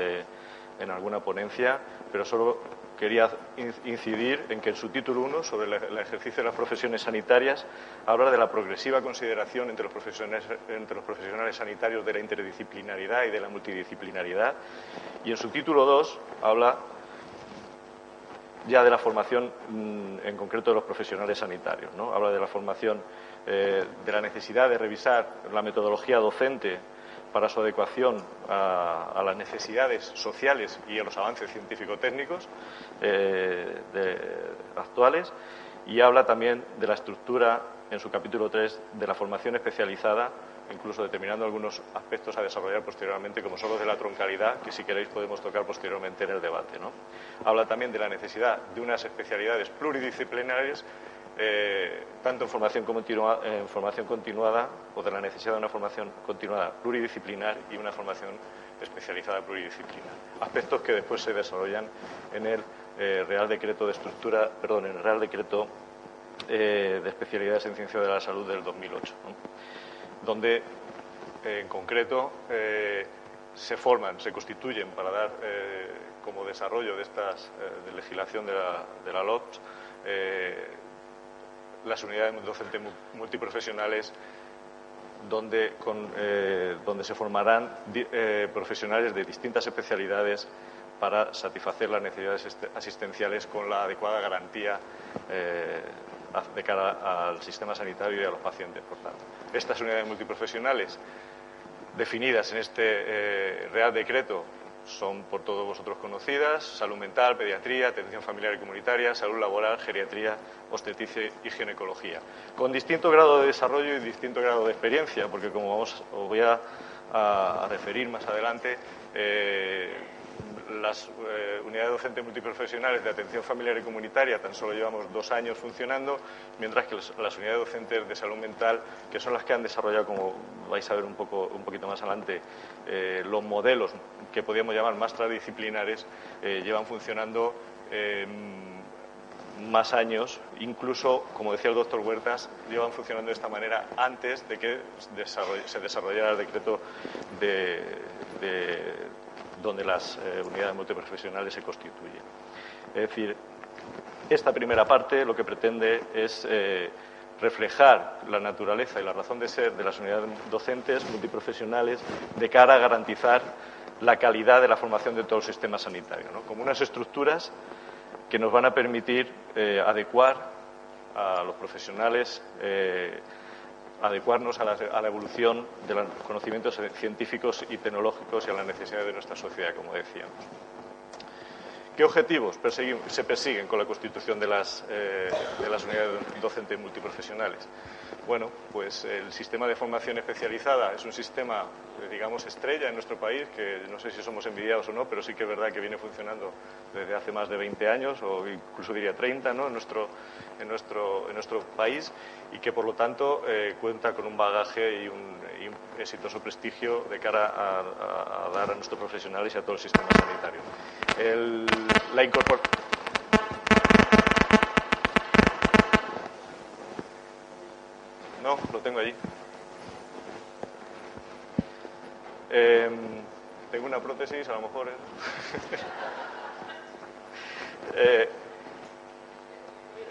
en alguna ponencia, pero solo quería incidir en que en su título 1, sobre el ejercicio de las profesiones sanitarias, habla de la progresiva consideración entre los profesionales sanitarios de la interdisciplinaridad y de la multidisciplinaridad, y en su título 2 habla ya de la formación en concreto de los profesionales sanitarios, ¿no? Habla de la formación, de la necesidad de revisar la metodología docente para su adecuación a las necesidades sociales y a los avances científico-técnicos actuales, y habla también de la estructura, en su capítulo 3, de la formación especializada, incluso determinando algunos aspectos a desarrollar posteriormente, como son los de la troncalidad, que si queréis podemos tocar posteriormente en el debate, ¿no? Habla también de la necesidad de unas especialidades pluridisciplinarias, tanto en formación continuada, o de la necesidad de una formación continuada pluridisciplinar y una formación especializada pluridisciplinar. Aspectos que después se desarrollan en el Real Decreto de especialidades en ciencia de la salud del 2008, ¿no? Donde en concreto se constituyen para dar como desarrollo de estas de legislación de la LOPS las unidades docentes multiprofesionales, donde se formarán profesionales de distintas especialidades para satisfacer las necesidades asistenciales con la adecuada garantía de cara al sistema sanitario y a los pacientes, por tanto. Estas unidades multiprofesionales definidas en este Real Decreto son por todos vosotros conocidas: salud mental, pediatría, atención familiar y comunitaria, salud laboral, geriatría, obstetricia y ginecología, con distinto grado de desarrollo y distinto grado de experiencia, porque como os voy a referir más adelante, las unidades docentes multiprofesionales de atención familiar y comunitaria tan solo llevamos 2 años funcionando, mientras que las unidades docentes de salud mental, que son las que han desarrollado, como vais a ver un poquito más adelante, los modelos que podríamos llamar más transdisciplinares, llevan funcionando más años, incluso, como decía el doctor Huertas, llevan funcionando de esta manera antes de que se desarrollara el decreto donde las unidades multiprofesionales se constituyen. Es decir, esta primera parte lo que pretende es reflejar la naturaleza y la razón de ser de las unidades docentes multiprofesionales de cara a garantizar la calidad de la formación de todo el sistema sanitario, ¿no? Como unas estructuras que nos van a permitir adecuar a los profesionales, adecuarnos a la evolución de los conocimientos científicos y tecnológicos y a las necesidades de nuestra sociedad, como decíamos. ¿Qué objetivos se persiguen con la constitución de las unidades docentes multiprofesionales? Bueno, pues el sistema de formación especializada es un sistema, digamos, estrella en nuestro país, que no sé si somos envidiados o no, pero sí que es verdad que viene funcionando desde hace más de 20 años, o incluso diría 30, ¿no?, en nuestro país, y que por lo tanto cuenta con un bagaje y un exitoso prestigio de cara a dar a nuestros profesionales y a todo el sistema sanitario. No, lo tengo allí. Tengo una prótesis, a lo mejor.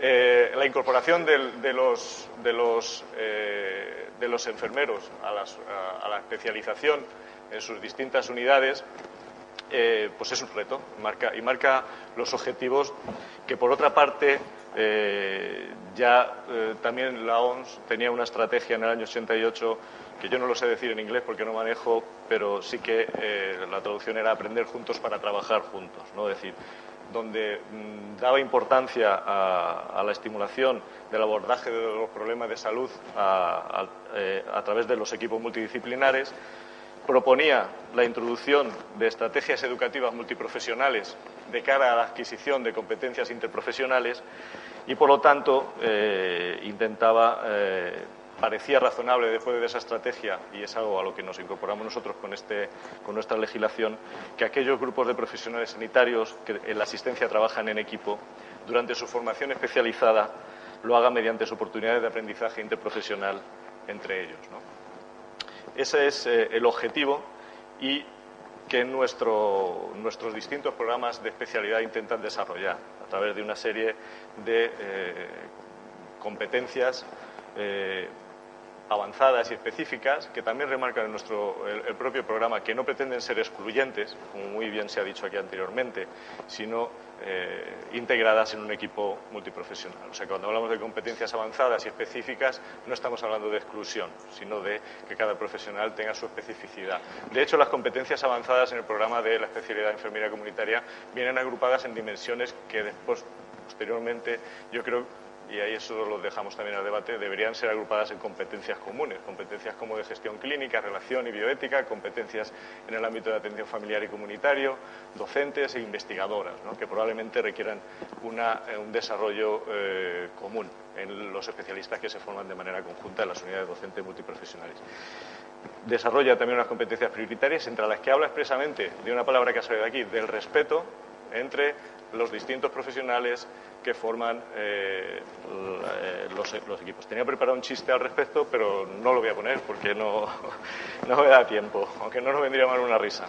La incorporación de los enfermeros a la especialización en sus distintas unidades, pues es un reto, marca los objetivos que, por otra parte, también la OMS tenía una estrategia en el año 88, que yo no lo sé decir en inglés porque no manejo, pero sí que la traducción era aprender juntos para trabajar juntos, ¿no? Es decir, donde daba importancia a la estimulación del abordaje de los problemas de salud a través de los equipos multidisciplinares. Proponía la introducción de estrategias educativas multiprofesionales de cara a la adquisición de competencias interprofesionales y, por lo tanto, parecía razonable después de esa estrategia, y es algo a lo que nos incorporamos nosotros con nuestra legislación, que aquellos grupos de profesionales sanitarios que en la asistencia trabajan en equipo durante su formación especializada, lo haga mediante oportunidades de aprendizaje interprofesional entre ellos, ¿no? Ese es el objetivo y que nuestros distintos programas de especialidad intentan desarrollar a través de una serie de competencias avanzadas y específicas que también remarcan en el propio programa, que no pretenden ser excluyentes, como muy bien se ha dicho aquí anteriormente, sino integradas en un equipo multiprofesional. O sea, cuando hablamos de competencias avanzadas y específicas, no estamos hablando de exclusión, sino de que cada profesional tenga su especificidad. De hecho, las competencias avanzadas en el programa de la especialidad de enfermería comunitaria vienen agrupadas en dimensiones que después, posteriormente, yo creo, y ahí eso lo dejamos también al debate, deberían ser agrupadas en competencias comunes, competencias como de gestión clínica, relación y bioética, competencias en el ámbito de atención familiar y comunitario, docentes e investigadoras, ¿no?, que probablemente requieran un desarrollo común en los especialistas que se forman de manera conjunta en las unidades docentes multiprofesionales. Desarrolla también unas competencias prioritarias, entre las que habla expresamente de una palabra que ha salido de aquí, del respeto entre los distintos profesionales que forman los equipos. Tenía preparado un chiste al respecto, pero no lo voy a poner porque no me da tiempo, aunque no nos vendría mal una risa.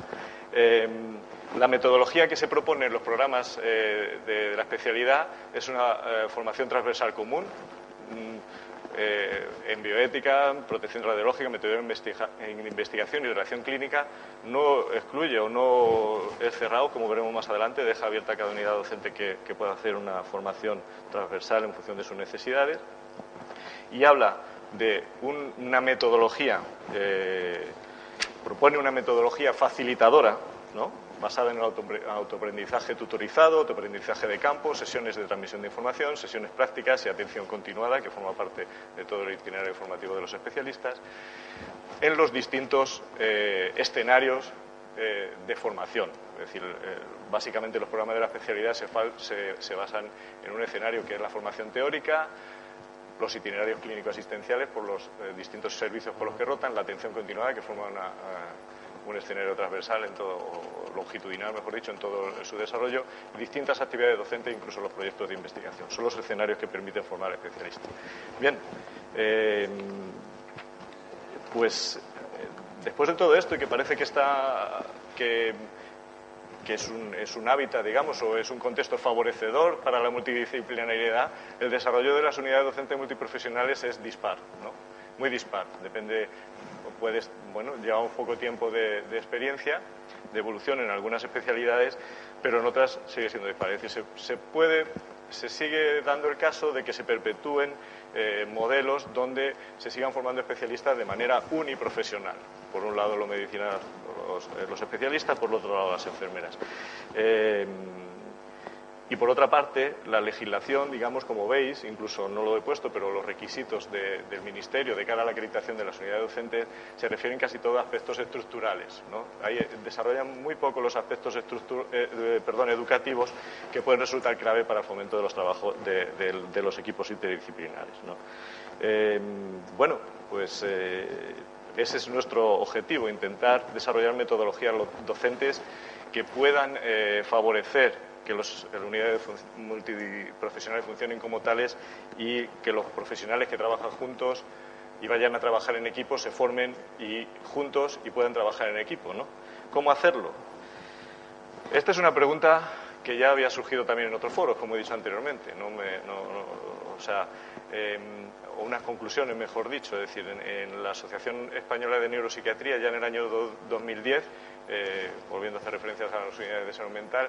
La metodología que se propone en los programas de la especialidad es una formación transversal común, en bioética, protección radiológica, metodología en investigación y relación clínica. No excluye o no es cerrado, como veremos más adelante, deja abierta a cada unidad docente que pueda hacer una formación transversal en función de sus necesidades. Y habla de una metodología, propone una metodología facilitadora, ¿no?, basada en el autoaprendizaje tutorizado, autoaprendizaje de campo, sesiones de transmisión de información, sesiones prácticas y atención continuada, que forma parte de todo el itinerario formativo de los especialistas, en los distintos escenarios de formación. Es decir, básicamente los programas de la especialidad se basan en un escenario que es la formación teórica, los itinerarios clínico-asistenciales por los distintos servicios por los que rotan, la atención continuada, que forma un escenario transversal, longitudinal, mejor dicho, en todo su desarrollo, y distintas actividades docentes, incluso los proyectos de investigación. Son los escenarios que permiten formar especialistas. Bien, pues después de todo esto, y que parece que es un hábitat, digamos, o es un contexto favorecedor para la multidisciplinariedad, el desarrollo de las unidades docentes multiprofesionales es dispar, ¿no? Muy dispar. Depende, lleva un poco tiempo de experiencia, de evolución en algunas especialidades, pero en otras sigue siendo dispar. Es decir, se sigue dando el caso de que se perpetúen modelos donde se sigan formando especialistas de manera uniprofesional. Por un lado los medicinales, los especialistas, por otro lado las enfermeras. Y por otra parte, la legislación, digamos, como veis, incluso no lo he puesto, pero los requisitos del Ministerio de cara a la acreditación de las unidades docentes se refieren casi todo a aspectos estructurales, ¿no? Ahí desarrollan muy poco los aspectos educativos que pueden resultar clave para el fomento de los trabajos de los equipos interdisciplinares, ¿no? Ese es nuestro objetivo, intentar desarrollar metodologías docentes que puedan favorecer que las unidades multiprofesionales funcionen como tales y que los profesionales que trabajan juntos y vayan a trabajar en equipo se formen juntos y puedan trabajar en equipo, ¿no? ¿Cómo hacerlo? Esta es una pregunta que ya había surgido también en otros foros, como he dicho anteriormente, o unas conclusiones, mejor dicho. Es decir, en la Asociación Española de Neuropsiquiatría, ya en el año 2010, volviendo a hacer referencias a las unidades de salud mental,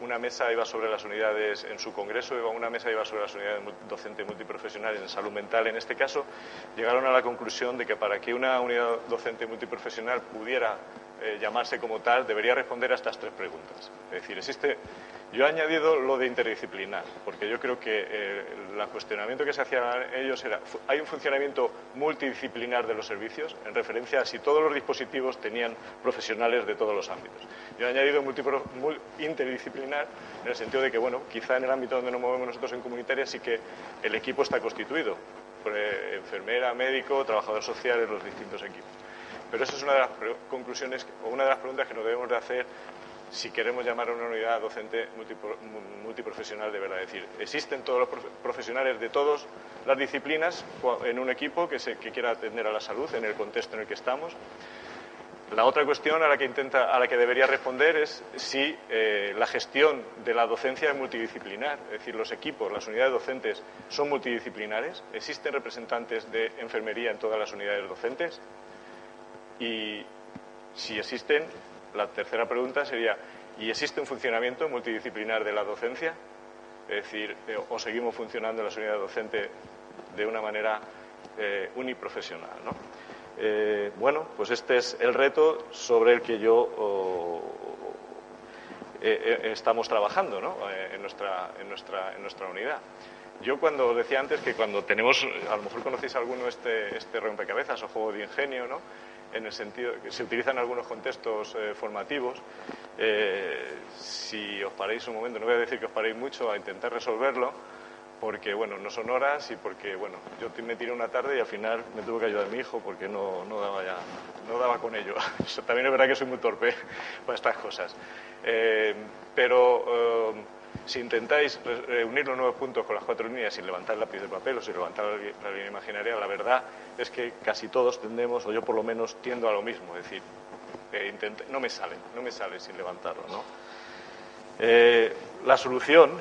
una mesa iba sobre las unidades, en su congreso, una mesa iba sobre las unidades docentes multiprofesionales en salud mental. En este caso, llegaron a la conclusión de que para que una unidad docente multiprofesional pudiera llamarse como tal, debería responder a estas tres preguntas. Es decir, yo he añadido lo de interdisciplinar, porque yo creo que el cuestionamiento que se hacía a ellos era: ¿hay un funcionamiento multidisciplinar de los servicios? En referencia a si todos los dispositivos tenían profesionales de todos los ámbitos. Yo he añadido interdisciplinar en el sentido de que, quizá en el ámbito donde nos movemos nosotros en comunitaria sí que el equipo está constituido por enfermera, médico, trabajador social en los distintos equipos. Pero esa es una de las conclusiones o una de las preguntas que nos debemos de hacer si queremos llamar a una unidad docente multiprofesional de verdad. Es decir, existen todos los profesionales de todas las disciplinas en un equipo que quiera atender a la salud en el contexto en el que estamos. La otra cuestión a la que debería responder es si la gestión de la docencia es multidisciplinar. Es decir, los equipos, las unidades docentes son multidisciplinares. ¿Existen representantes de enfermería en todas las unidades docentes? Y si existen, la tercera pregunta sería, ¿y existe un funcionamiento multidisciplinar de la docencia? Es decir, ¿o seguimos funcionando en las unidades docentes de una manera uniprofesional, ¿no? Bueno, pues este es el reto sobre el que estamos trabajando, ¿no? en nuestra unidad. Yo cuando decía antes que cuando tenemos, a lo mejor conocéis alguno este rompecabezas o juego de ingenio, ¿no? En el sentido que se utiliza en algunos contextos formativos. Si os paréis un momento, no voy a decir que os paréis mucho a intentar resolverlo, porque bueno, no son horas y porque bueno, yo me tiré una tarde y al final me tuvo que ayudar mi hijo porque no daba con ello. También es verdad que soy muy torpe para estas cosas. Pero si intentáis reunir los 9 puntos con las 4 líneas sin levantar el lápiz de papel o sin levantar la línea imaginaria, la verdad es que casi todos tendemos, o yo por lo menos tiendo a lo mismo, es decir, no me sale sin levantarlo, ¿no? La solución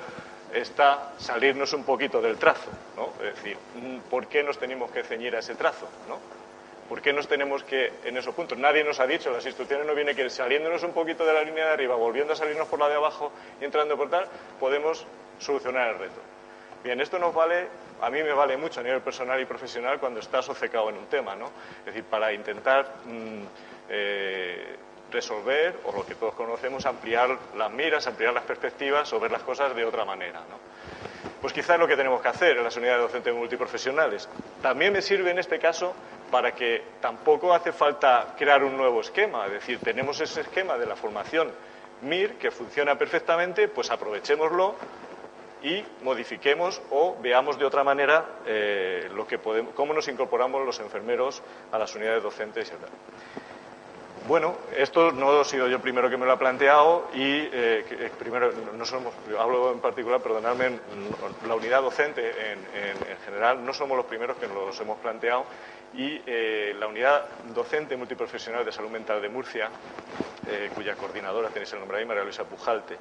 está salirnos un poquito del trazo, ¿no? Es decir, ¿por qué nos tenemos que ceñir a ese trazo, ¿no? ¿Por qué nos tenemos que, en esos puntos? Nadie nos ha dicho, las instrucciones no viene que saliéndonos un poquito de la línea de arriba, volviendo a salirnos por la de abajo y entrando por tal, podemos solucionar el reto. Bien, esto nos vale, a mí me vale mucho a nivel personal y profesional cuando estás obcecado en un tema, ¿no? Es decir, para intentar resolver, o lo que todos conocemos, ampliar las miras, ampliar las perspectivas o ver las cosas de otra manera, ¿no? Pues quizás es lo que tenemos que hacer en las unidades docentes multiprofesionales. También me sirve en este caso para que tampoco hace falta crear un nuevo esquema, es decir, tenemos ese esquema de la formación MIR que funciona perfectamente, pues aprovechémoslo y modifiquemos o veamos de otra manera cómo nos incorporamos los enfermeros a las unidades docentes, etc. Bueno, esto no he sido yo el primero que me lo ha planteado y primero, yo hablo en particular, perdonadme, la unidad docente en general, no somos los primeros que nos los hemos planteado y la unidad docente multiprofesional de salud mental de Murcia, cuya coordinadora tenéis el nombre ahí, María Luisa Pujalte,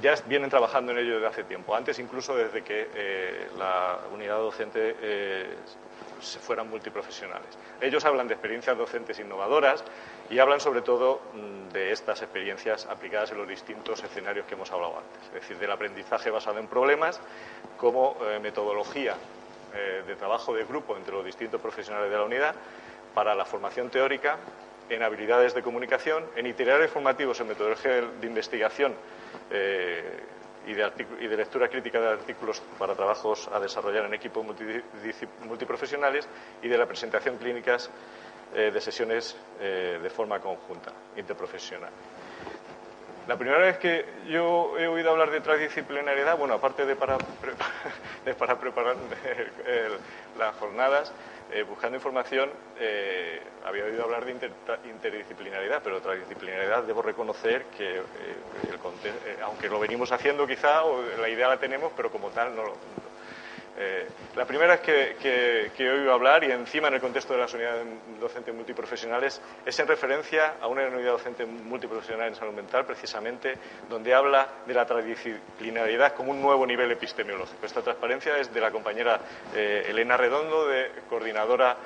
ya vienen trabajando en ello desde hace tiempo, antes incluso desde que la unidad docente fueran multiprofesionales. Ellos hablan de experiencias docentes innovadoras y hablan sobre todo de estas experiencias aplicadas en los distintos escenarios que hemos hablado antes, es decir, del aprendizaje basado en problemas como metodología de trabajo de grupo entre los distintos profesionales de la unidad para la formación teórica, en habilidades de comunicación, en itinerarios formativos en metodología de investigación y de lectura crítica de artículos para trabajos a desarrollar en equipos multiprofesionales y de la presentación clínicas de sesiones de forma conjunta, interprofesional. La primera vez que yo he oído hablar de transdisciplinariedad, bueno, aparte de para preparar las jornadas, buscando información, había oído hablar de interdisciplinaridad, pero transdisciplinaridad debo reconocer que, aunque lo venimos haciendo quizá, o la idea la tenemos, pero como tal no lo... La primera vez que he oído hablar, y encima en el contexto de las unidades docentes multiprofesionales, es en referencia a una unidad docente multiprofesional en salud mental, precisamente, donde habla de la transdisciplinaridad como un nuevo nivel epistemológico. Esta transparencia es de la compañera Elena Redondo, coordinadora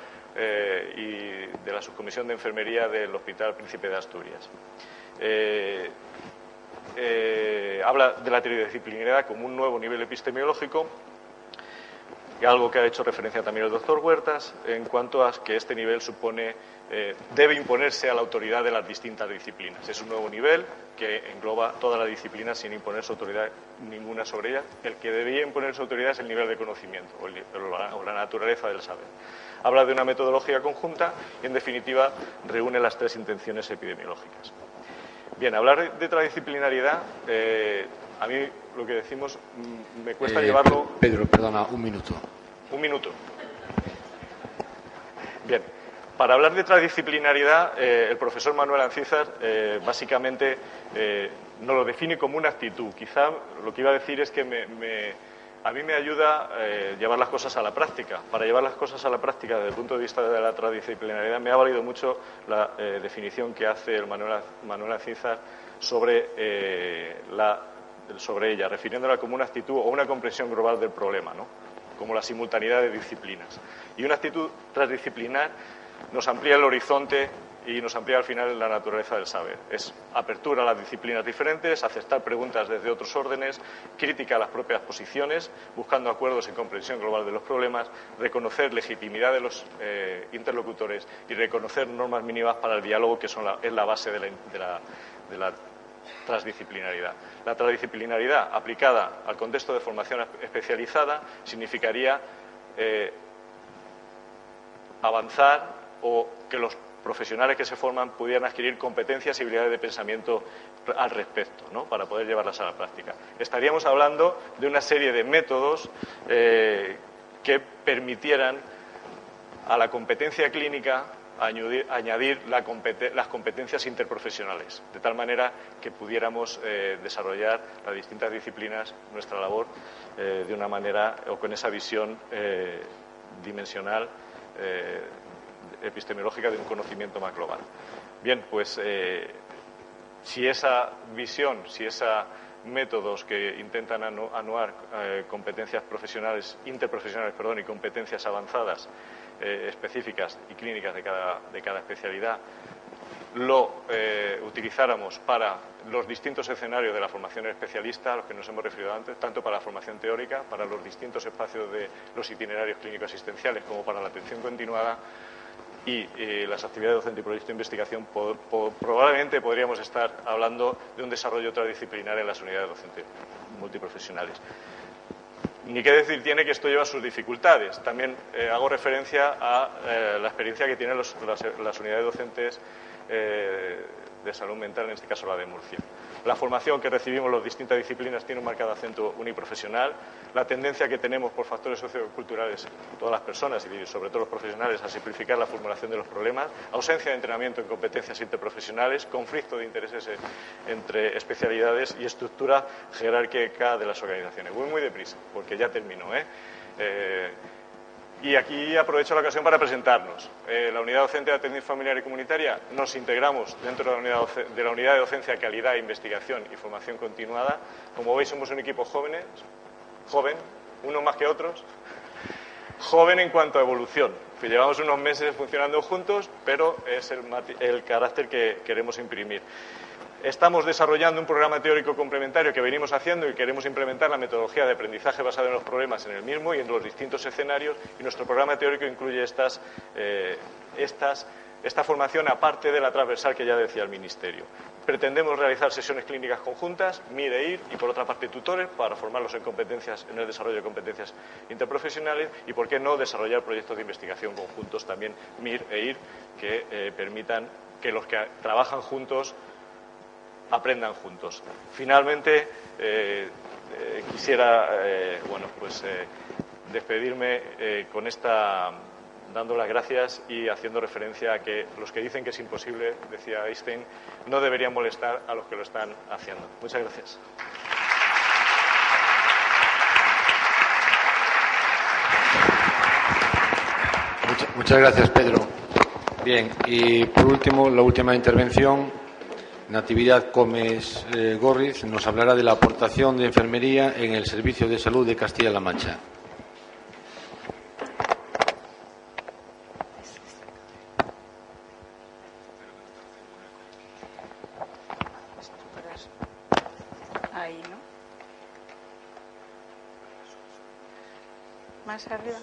y de la subcomisión de enfermería del Hospital Príncipe de Asturias. Habla de la transdisciplinaridad como un nuevo nivel epistemológico, algo que ha hecho referencia también el doctor Huertas, en cuanto a que este nivel debe imponerse a la autoridad de las distintas disciplinas. Es un nuevo nivel que engloba todas las disciplinas sin imponer su autoridad ninguna sobre ellas. El que debía imponer su autoridad es el nivel de conocimiento o la naturaleza del saber. Habla de una metodología conjunta y, en definitiva, reúne las 3 intenciones epidemiológicas. Bien, hablar de transdisciplinariedad, a mí lo que decimos me cuesta llevarlo... Pedro, perdona, un minuto. Un minuto. Bien, Para hablar de transdisciplinaridad, el profesor Manuel Ancízar básicamente nos lo define como una actitud. Quizá lo que iba a decir es que a mí me ayuda llevar las cosas a la práctica. Para llevar las cosas a la práctica desde el punto de vista de la transdisciplinaridad me ha valido mucho la definición que hace el Manuel Ancízar sobre ella, refiriéndola como una actitud o una comprensión global del problema, ¿no? Como la simultaneidad de disciplinas. Y una actitud transdisciplinar nos amplía el horizonte y nos amplía al final la naturaleza del saber. Es apertura a las disciplinas diferentes, aceptar preguntas desde otros órdenes, crítica a las propias posiciones, buscando acuerdos en comprensión global de los problemas, reconocer legitimidad de los interlocutores y reconocer normas mínimas para el diálogo, que es la base de la transdisciplinaridad. La transdisciplinaridad aplicada al contexto de formación especializada significaría avanzar o que los profesionales que se forman pudieran adquirir competencias y habilidades de pensamiento al respecto, ¿no? Para poder llevarlas a la práctica. Estaríamos hablando de una serie de métodos que permitieran a la competencia clínica añadir las competencias interprofesionales, de tal manera que pudiéramos desarrollar las distintas disciplinas, nuestra labor, de una manera o con esa visión dimensional epistemológica de un conocimiento más global. Bien, pues si esa visión, si esos métodos que intentan anuar competencias profesionales, interprofesionales, y competencias avanzadas, específicas y clínicas de cada especialidad, lo utilizáramos para los distintos escenarios de la formación especialista, a los que nos hemos referido antes, tanto para la formación teórica, para los distintos espacios de los itinerarios clínico-asistenciales, como para la atención continuada y las actividades docente y proyecto de investigación, probablemente podríamos estar hablando de un desarrollo transdisciplinar en las unidades docentes multiprofesionales. Ni qué decir tiene que esto lleva sus dificultades. También hago referencia a la experiencia que tienen las unidades docentes de salud mental, en este caso la de Murcia. La formación que recibimos las distintas disciplinas tiene un marcado acento uniprofesional. La tendencia que tenemos por factores socioculturales, todas las personas y sobre todo los profesionales, a simplificar la formulación de los problemas, ausencia de entrenamiento en competencias interprofesionales, conflicto de intereses entre especialidades y estructura jerárquica de las organizaciones. Voy muy deprisa, porque ya termino, Y aquí aprovecho la ocasión para presentarnos. La Unidad Docente de Atención Familiar y Comunitaria nos integramos dentro de la unidad de Docencia, Calidad, Investigación y Formación Continuada. Como veis, somos un equipo joven, unos más que otros, joven en cuanto a evolución. Que llevamos unos meses funcionando juntos, pero es el carácter que queremos imprimir. Estamos desarrollando un programa teórico complementario que venimos haciendo y queremos implementar la metodología de aprendizaje basada en los problemas en el mismo y en los distintos escenarios, y nuestro programa teórico incluye esta formación, aparte de la transversal que ya decía el Ministerio. Pretendemos realizar sesiones clínicas conjuntas, MIR e IR, y por otra parte tutores, para formarlos en el desarrollo de competencias interprofesionales, y por qué no desarrollar proyectos de investigación conjuntos también MIR e IR, que permitan que los que trabajan juntos aprendan juntos. Finalmente, quisiera despedirme con dando las gracias y haciendo referencia a que los que dicen que es imposible, decía Einstein, no deberían molestar a los que lo están haciendo. Muchas gracias. Muchas gracias, Pedro. Bien, y por último, la última intervención. Natividad Gómez Gorriz nos hablará de la aportación de enfermería en el Servicio de Salud de Castilla-La Mancha. Ahí, ¿no? Más arriba.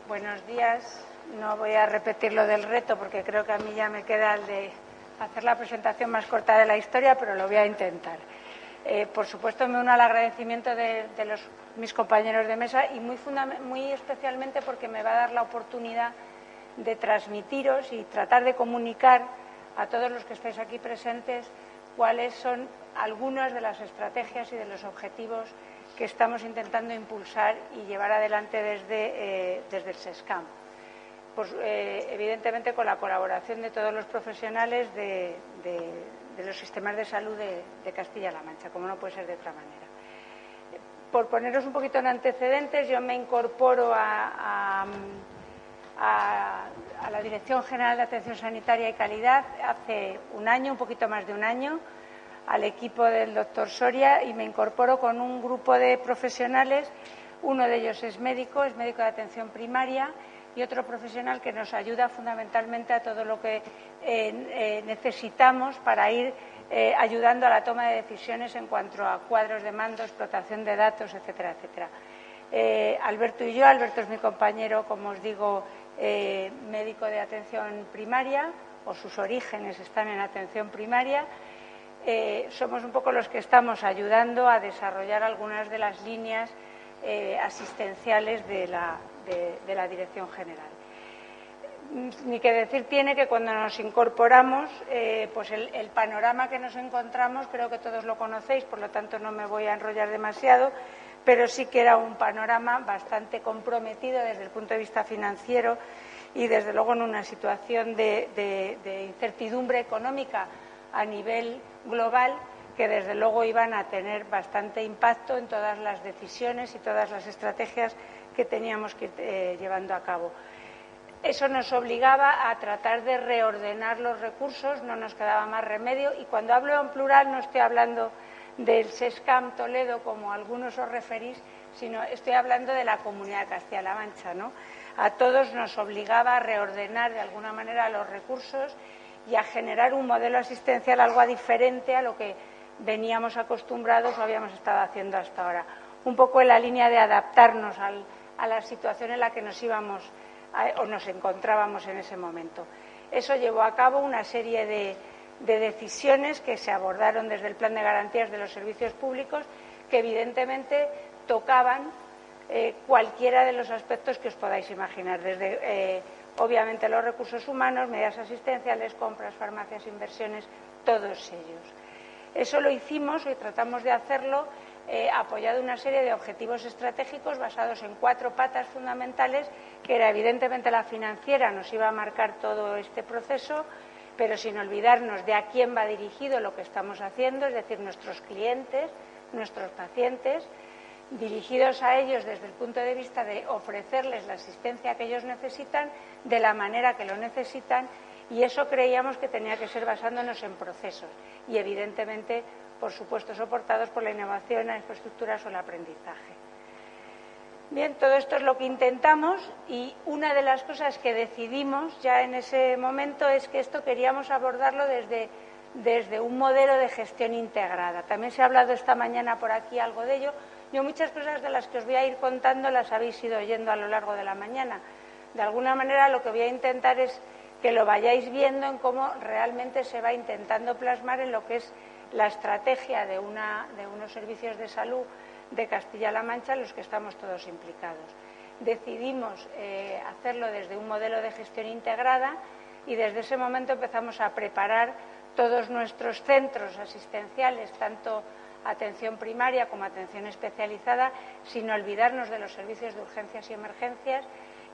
Buenos días. No voy a repetir lo del reto porque creo que a mí ya me queda el de hacer la presentación más corta de la historia, pero lo voy a intentar. Por supuesto, me uno al agradecimiento de mis compañeros de mesa y muy especialmente porque me va a dar la oportunidad de transmitiros y tratar de comunicar a todos los que estáis aquí presentes cuáles son algunas de las estrategias y de los objetivos que estamos intentando impulsar y llevar adelante desde el SESCAM. Pues, evidentemente con la colaboración de todos los profesionales de los sistemas de salud de Castilla-La Mancha, como no puede ser de otra manera. Por poneros un poquito en antecedentes, yo me incorporo a la Dirección General de Atención Sanitaria y Calidad hace un año, un poquito más de un año, al equipo del doctor Soria, y me incorporo con un grupo de profesionales. Uno de ellos es médico de atención primaria, y otro profesional que nos ayuda fundamentalmente a todo lo que necesitamos para ir ayudando a la toma de decisiones en cuanto a cuadros de mando, explotación de datos, etcétera, etcétera. Alberto y yo, Alberto es mi compañero, como os digo, médico de atención primaria, o sus orígenes están en atención primaria. Somos un poco los que estamos ayudando a desarrollar algunas de las líneas asistenciales de la Dirección General. Ni que decir tiene que cuando nos incorporamos, pues el panorama que nos encontramos, creo que todos lo conocéis, por lo tanto no me voy a enrollar demasiado, pero sí que era un panorama bastante comprometido desde el punto de vista financiero y desde luego en una situación de incertidumbre económica a nivel global, que desde luego iban a tener bastante impacto en todas las decisiones y todas las estrategias que teníamos que ir llevando a cabo. Eso nos obligaba a tratar de reordenar los recursos, no nos quedaba más remedio, y cuando hablo en plural no estoy hablando del SESCAM Toledo, como algunos os referís, sino estoy hablando de la Comunidad de Castilla-La Mancha, ¿no? A todos nos obligaba a reordenar de alguna manera los recursos y a generar un modelo asistencial algo diferente a lo que veníamos acostumbrados o habíamos estado haciendo hasta ahora. Un poco en la línea de adaptarnos a la situación en la que nos encontrábamos en ese momento. Eso llevó a cabo una serie de decisiones que se abordaron desde el Plan de Garantías de los Servicios Públicos, que evidentemente tocaban cualquiera de los aspectos que os podáis imaginar, desde obviamente los recursos humanos, medidas asistenciales, compras, farmacias, inversiones, todos ellos. Eso lo hicimos y tratamos de hacerlo apoyado en una serie de objetivos estratégicos basados en 4 patas fundamentales, que era evidentemente la financiera, nos iba a marcar todo este proceso, pero sin olvidarnos de a quién va dirigido lo que estamos haciendo, es decir, nuestros clientes, nuestros pacientes, dirigidos a ellos desde el punto de vista de ofrecerles la asistencia que ellos necesitan, de la manera que lo necesitan, y eso creíamos que tenía que ser basándonos en procesos y, evidentemente, por supuesto, soportados por la innovación, las infraestructuras o el aprendizaje. Bien, todo esto es lo que intentamos, y una de las cosas que decidimos ya en ese momento es que esto queríamos abordarlo desde un modelo de gestión integrada. También se ha hablado esta mañana por aquí algo de ello. Yo muchas cosas de las que os voy a ir contando las habéis ido oyendo a lo largo de la mañana. De alguna manera lo que voy a intentar es que lo vayáis viendo en cómo realmente se va intentando plasmar en lo que es la estrategia de unos servicios de salud de Castilla-La Mancha en los que estamos todos implicados. Decidimos hacerlo desde un modelo de gestión integrada, y desde ese momento empezamos a preparar todos nuestros centros asistenciales, tanto atención primaria como atención especializada, sin olvidarnos de los servicios de urgencias y emergencias,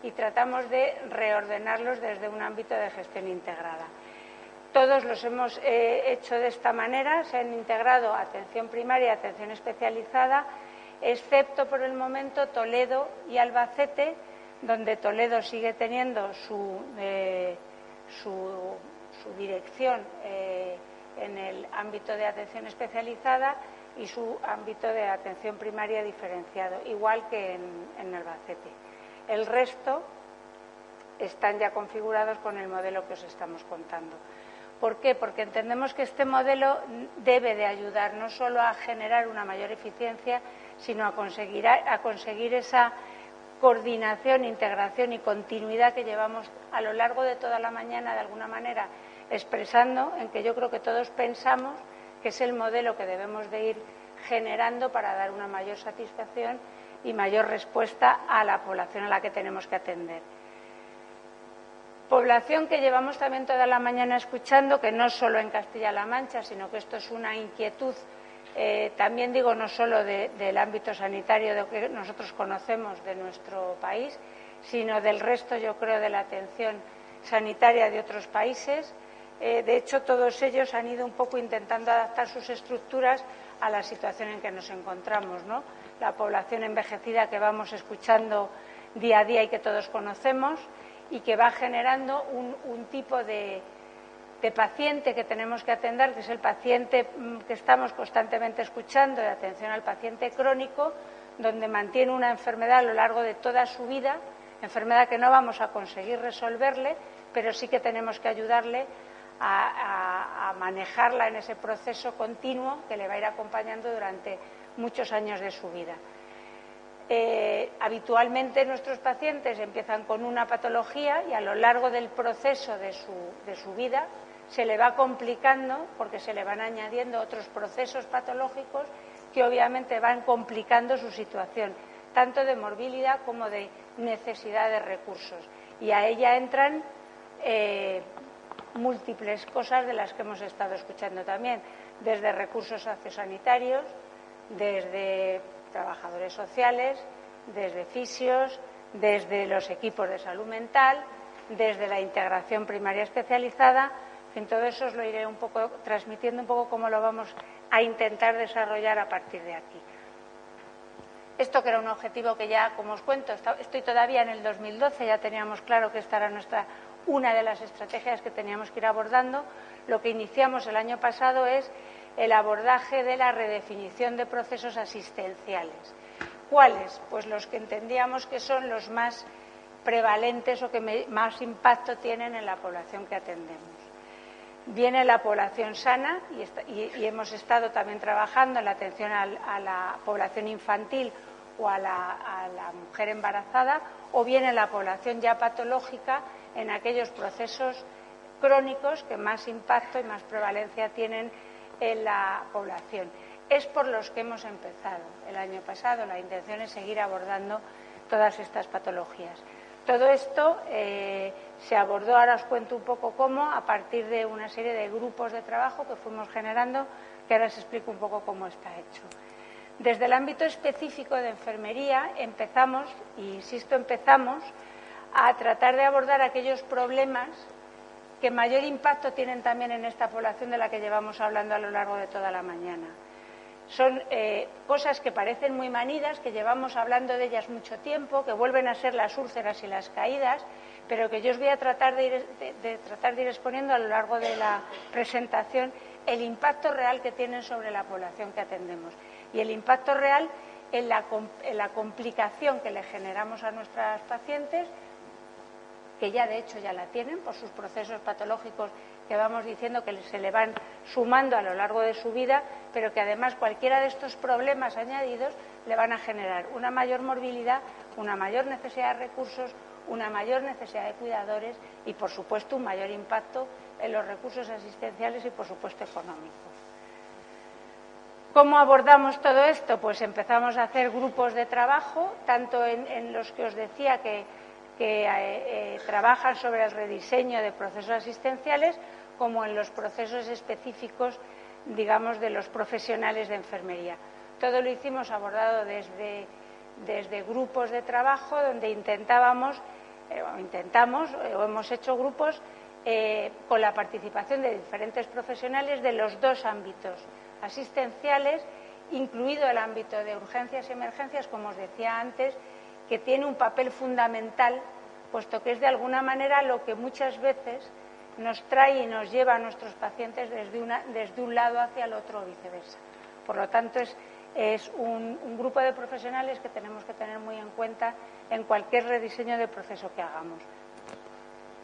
y tratamos de reordenarlos desde un ámbito de gestión integrada. Todos los hemos hecho de esta manera, se han integrado atención primaria y atención especializada, excepto por el momento Toledo y Albacete, donde Toledo sigue teniendo su dirección en el ámbito de atención especializada y su ámbito de atención primaria diferenciado, igual que en Albacete. El resto están ya configurados con el modelo que os estamos contando. ¿Por qué? Porque entendemos que este modelo debe de ayudar no solo a generar una mayor eficiencia, sino a conseguir esa coordinación, integración y continuidad que llevamos a lo largo de toda la mañana, de alguna manera, expresando en que yo creo que todos pensamos que es el modelo que debemos de ir generando para dar una mayor satisfacción y mayor respuesta a la población a la que tenemos que atender. Población que llevamos también toda la mañana escuchando, que no solo en Castilla-La Mancha, sino que esto es una inquietud, también digo, no solo del ámbito sanitario de que nosotros conocemos de nuestro país, sino del resto, yo creo, de la atención sanitaria de otros países. De hecho, todos ellos han ido un poco intentando adaptar sus estructuras a la situación en que nos encontramos, ¿no? La población envejecida que vamos escuchando día a día y que todos conocemos y que va generando un tipo de paciente que tenemos que atender, que es el paciente que estamos constantemente escuchando, de atención al paciente crónico, donde mantiene una enfermedad a lo largo de toda su vida, enfermedad que no vamos a conseguir resolverle, pero sí que tenemos que ayudarle a manejarla en ese proceso continuo que le va a ir acompañando durante muchos años de su vida. Habitualmente nuestros pacientes empiezan con una patología y a lo largo del proceso de su vida se le va complicando porque se le van añadiendo otros procesos patológicos que obviamente van complicando su situación, tanto de morbilidad como de necesidad de recursos. Y a ella entran múltiples cosas de las que hemos estado escuchando también, desde recursos sociosanitarios, desde trabajadores sociales, desde fisios, desde los equipos de salud mental, desde la integración primaria especializada. En todo eso os lo iré un poco transmitiendo un poco cómo lo vamos a intentar desarrollar a partir de aquí. Esto que era un objetivo que ya, como os cuento, estoy todavía en el 2012, ya teníamos claro que esta era una de las estrategias que teníamos que ir abordando. Lo que iniciamos el año pasado es el abordaje de la redefinición de procesos asistenciales. ¿Cuáles? Pues los que entendíamos que son los más prevalentes o que más impacto tienen en la población que atendemos. Viene la población sana y hemos estado también trabajando en la atención a la población infantil o a la mujer embarazada, o viene la población ya patológica en aquellos procesos crónicos que más impacto y más prevalencia tienen en la población. Es por los que hemos empezado el año pasado. La intención es seguir abordando todas estas patologías. Todo esto se abordó, ahora os cuento un poco cómo, a partir de una serie de grupos de trabajo que fuimos generando, que ahora os explico un poco cómo está hecho. Desde el ámbito específico de enfermería empezamos a tratar de abordar aquellos problemas que mayor impacto tienen también en esta población de la que llevamos hablando a lo largo de toda la mañana. Son cosas que parecen muy manidas, que llevamos hablando de ellas mucho tiempo, que vuelven a ser las úlceras y las caídas, pero que yo os voy a tratar de ir exponiendo a lo largo de la presentación el impacto real que tienen sobre la población que atendemos y el impacto real en la complicación que le generamos a nuestras pacientes, que ya de hecho ya la tienen por sus procesos patológicos que vamos diciendo que se le van sumando a lo largo de su vida, pero que además cualquiera de estos problemas añadidos le van a generar una mayor morbilidad, una mayor necesidad de recursos, una mayor necesidad de cuidadores y, por supuesto, un mayor impacto en los recursos asistenciales y, por supuesto, económicos. ¿Cómo abordamos todo esto? Pues empezamos a hacer grupos de trabajo, tanto en los que os decía que trabajan sobre el rediseño de procesos asistenciales, como en los procesos específicos, digamos, de los profesionales de enfermería. Todo lo hicimos abordado desde grupos de trabajo donde hemos hecho grupos con la participación de diferentes profesionales de los dos ámbitos asistenciales, incluido el ámbito de urgencias y emergencias, como os decía antes, que tiene un papel fundamental, puesto que es de alguna manera lo que muchas veces nos trae y nos lleva a nuestros pacientes desde un lado hacia el otro o viceversa. Por lo tanto, es un grupo de profesionales que tenemos que tener muy en cuenta en cualquier rediseño de proceso que hagamos.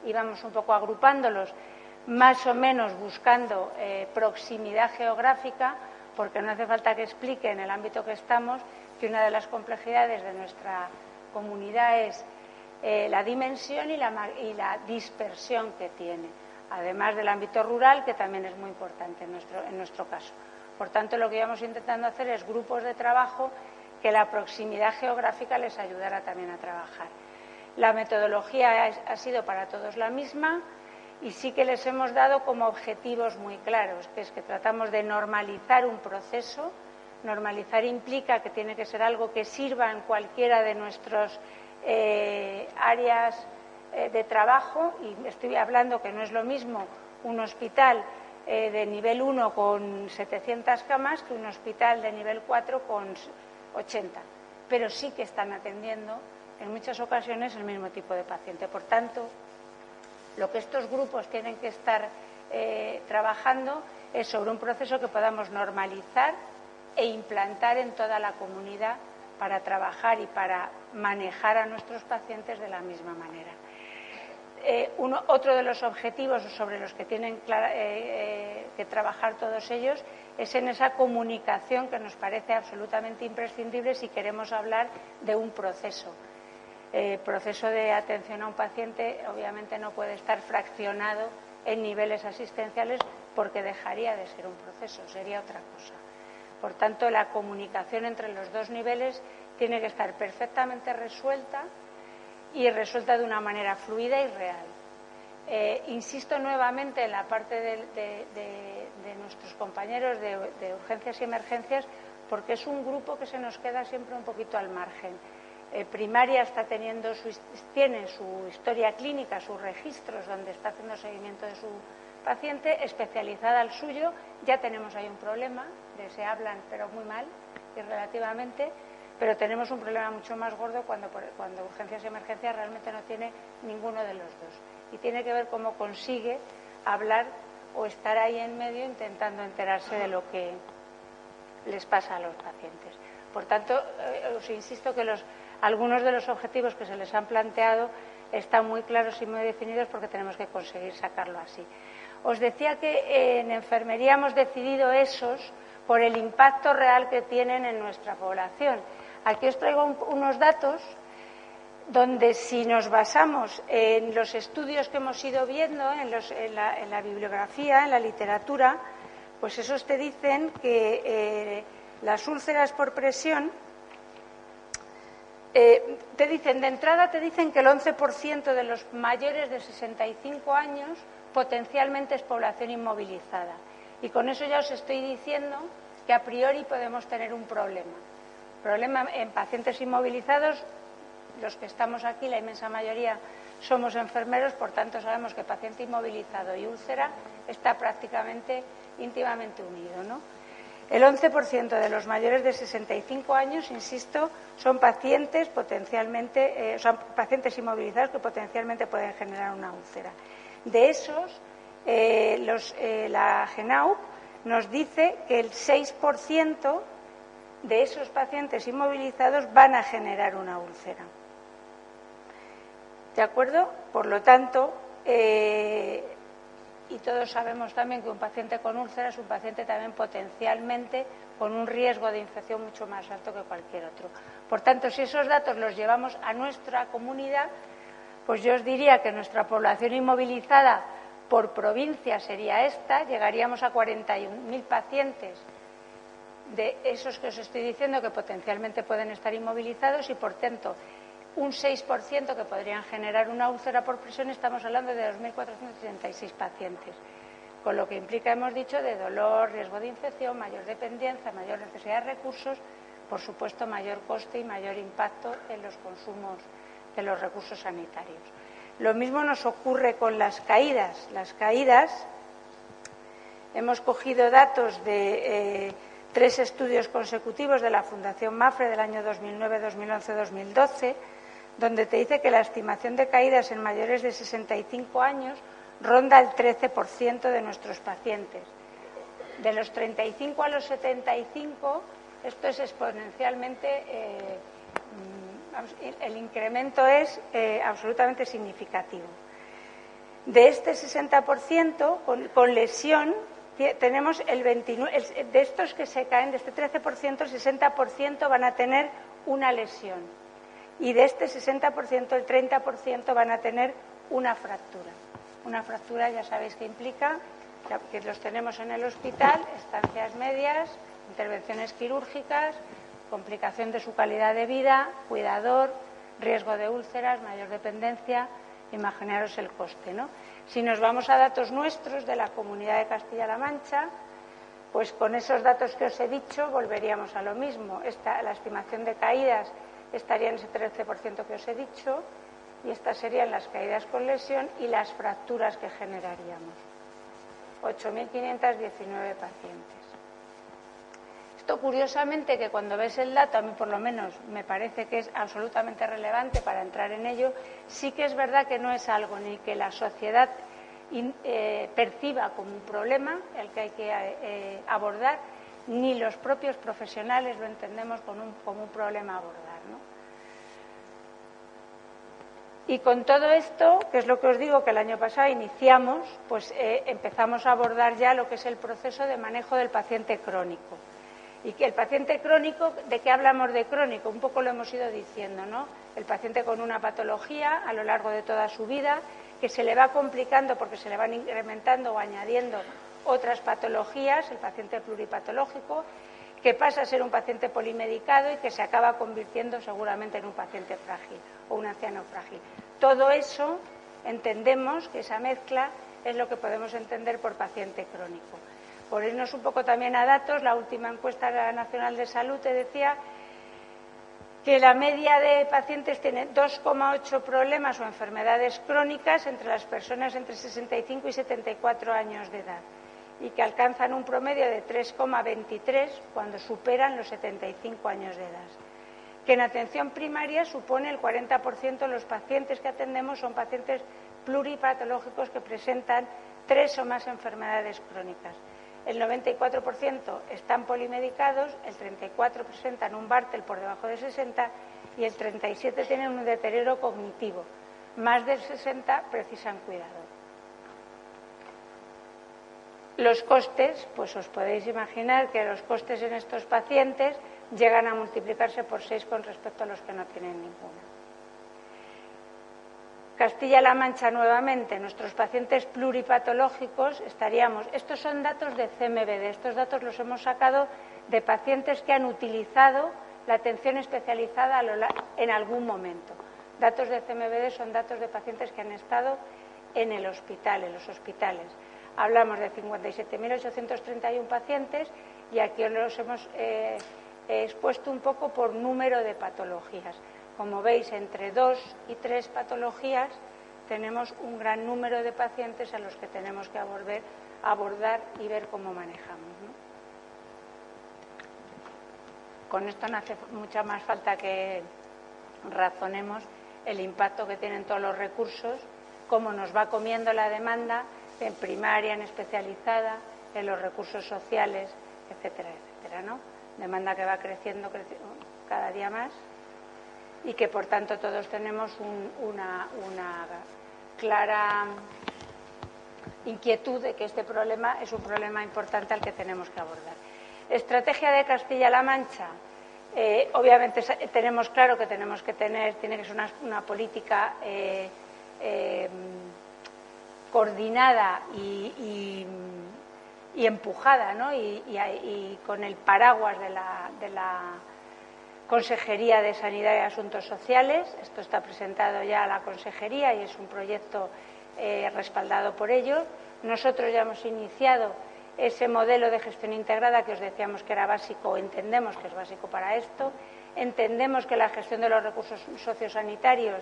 Y vamos un poco agrupándolos, más o menos buscando proximidad geográfica, porque no hace falta que explique en el ámbito que estamos que una de las complejidades de nuestra comunidad es la dimensión y la dispersión que tiene, además del ámbito rural, que también es muy importante en nuestro caso. Por tanto, lo que íbamos intentando hacer es grupos de trabajo que la proximidad geográfica les ayudara también a trabajar. La metodología ha sido para todos la misma y sí que les hemos dado como objetivos muy claros, que es que tratamos de normalizar un proceso. Normalizar implica que tiene que ser algo que sirva en cualquiera de nuestras áreas de trabajo, y estoy hablando que no es lo mismo un hospital de nivel 1 con 700 camas que un hospital de nivel 4 con 80, pero sí que están atendiendo en muchas ocasiones el mismo tipo de paciente. Por tanto, lo que estos grupos tienen que estar trabajando es sobre un proceso que podamos normalizar e implantar en toda la comunidad para trabajar y para manejar a nuestros pacientes de la misma manera. Otro de los objetivos sobre los que tienen que trabajar todos ellos es en esa comunicación que nos parece absolutamente imprescindible si queremos hablar de un proceso. El proceso de atención a un paciente obviamente no puede estar fraccionado en niveles asistenciales porque dejaría de ser un proceso, sería otra cosa. Por tanto, la comunicación entre los dos niveles tiene que estar perfectamente resuelta y resuelta de una manera fluida y real. Insisto nuevamente en la parte de nuestros compañeros de urgencias y emergencias, porque es un grupo que se nos queda siempre un poquito al margen. Primaria tiene su historia clínica, sus registros donde está haciendo seguimiento de su paciente. Especializada al suyo, ya tenemos ahí un problema, se hablan pero muy mal y relativamente, pero tenemos un problema mucho más gordo cuando urgencias y emergencias realmente no tiene ninguno de los dos, y tiene que ver cómo consigue hablar o estar ahí en medio intentando enterarse de lo que les pasa a los pacientes. Por tanto, os insisto que algunos de los objetivos que se les han planteado están muy claros y muy definidos porque tenemos que conseguir sacarlo así. Os decía que en enfermería hemos decidido esos por el impacto real que tienen en nuestra población. Aquí os traigo unos datos donde, si nos basamos en los estudios que hemos ido viendo, en la bibliografía, en la literatura, pues esos te dicen que las úlceras por presión, de entrada te dicen que el 11% de los mayores de 65 años potencialmente es población inmovilizada. Y con eso ya os estoy diciendo que a priori podemos tener un problema. Problema en pacientes inmovilizados, los que estamos aquí, la inmensa mayoría somos enfermeros, por tanto sabemos que paciente inmovilizado y úlcera está prácticamente íntimamente unido, ¿no? El 11% de los mayores de 65 años, insisto, son pacientes pacientes inmovilizados que potencialmente pueden generar una úlcera. De esos, la GENAUP nos dice que el 6% de esos pacientes inmovilizados van a generar una úlcera. ¿De acuerdo? Por lo tanto, y todos sabemos también que un paciente con úlcera es un paciente también potencialmente con un riesgo de infección mucho más alto que cualquier otro. Por tanto, si esos datos los llevamos a nuestra comunidad, pues yo os diría que nuestra población inmovilizada por provincia sería esta, llegaríamos a 41.000 pacientes de esos que os estoy diciendo que potencialmente pueden estar inmovilizados, y por tanto un 6% que podrían generar una úlcera por presión. Estamos hablando de 2.436 pacientes, con lo que implica, hemos dicho, de dolor, riesgo de infección, mayor dependencia, mayor necesidad de recursos, por supuesto mayor coste y mayor impacto en los consumos de los recursos sanitarios. Lo mismo nos ocurre con las caídas. Las caídas, hemos cogido datos de 3 estudios consecutivos de la Fundación MAFRE del año 2009, 2011, 2012, donde te dice que la estimación de caídas en mayores de 65 años ronda el 13% de nuestros pacientes. De los 35 a los 75, esto es exponencialmente, el incremento es absolutamente significativo. De este 60% con lesión, tenemos el 29%, de estos que se caen, de este 13%, el 60% van a tener una lesión. Y de este 60%, el 30% van a tener una fractura. Una fractura, ya sabéis que implica que los tenemos en el hospital, estancias medias, intervenciones quirúrgicas, complicación de su calidad de vida, cuidador, riesgo de úlceras, mayor dependencia. Imaginaros el coste, ¿no? Si nos vamos a datos nuestros de la Comunidad de Castilla-La Mancha, pues con esos datos que os he dicho volveríamos a lo mismo. La estimación de caídas estaría en ese 13% que os he dicho, y estas serían las caídas con lesión y las fracturas que generaríamos. 8.519 pacientes. Esto, curiosamente, que cuando ves el dato, a mí por lo menos me parece que es absolutamente relevante para entrar en ello, sí que es verdad que no es algo ni que la sociedad perciba como un problema el que hay que abordar, ni los propios profesionales lo entendemos como un problema a abordar, ¿no? Y con todo esto, que es lo que os digo, que el año pasado iniciamos, pues empezamos a abordar ya lo que es el proceso de manejo del paciente crónico. Y que el paciente crónico, ¿de qué hablamos de crónico? Un poco lo hemos ido diciendo, ¿no? El paciente con una patología a lo largo de toda su vida, que se le va complicando porque se le van incrementando o añadiendo otras patologías, el paciente pluripatológico, que pasa a ser un paciente polimedicado y que se acaba convirtiendo seguramente en un paciente frágil o un anciano frágil. Todo eso entendemos que esa mezcla es lo que podemos entender por paciente crónico. Por irnos un poco también a datos, la última encuesta nacional de salud te decía que la media de pacientes tiene 2,8 problemas o enfermedades crónicas entre las personas entre 65 y 74 años de edad, y que alcanzan un promedio de 3,23 cuando superan los 75 años de edad. Que en atención primaria supone el 40% de los pacientes que atendemos son pacientes pluripatológicos que presentan 3 o más enfermedades crónicas. El 94% están polimedicados, el 34% presentan un Bartel por debajo de 60 y el 37% tienen un deterioro cognitivo. Más del 60% precisan cuidado. Los costes, pues os podéis imaginar que los costes en estos pacientes llegan a multiplicarse por 6 con respecto a los que no tienen ninguna. Castilla-La Mancha, nuevamente, nuestros pacientes pluripatológicos estaríamos... Estos son datos de CMBD, estos datos los hemos sacado de pacientes que han utilizado la atención especializada en algún momento. Datos de CMBD son datos de pacientes que han estado en el hospital, en los hospitales. Hablamos de 57.831 pacientes y aquí os los hemos expuesto un poco por número de patologías. Como veis, entre 2 y 3 patologías tenemos un gran número de pacientes a los que tenemos que abordar y ver cómo manejamos, ¿no? Con esto no hace mucha más falta que razonemos el impacto que tienen todos los recursos, cómo nos va comiendo la demanda en primaria, en especializada, en los recursos sociales, etcétera, etcétera, ¿no? Demanda que va creciendo cada día más, y que por tanto todos tenemos una clara inquietud de que este problema es un problema importante al que tenemos que abordar. Estrategia de Castilla-La Mancha. Obviamente tenemos claro que tiene que ser una política coordinada y empujada, ¿no? y con el paraguas de la Consejería de Sanidad y Asuntos Sociales. Esto está presentado ya a la Consejería y es un proyecto respaldado por ello. Nosotros ya hemos iniciado ese modelo de gestión integrada que os decíamos que era básico, o entendemos que es básico para esto. Entendemos que la gestión de los recursos sociosanitarios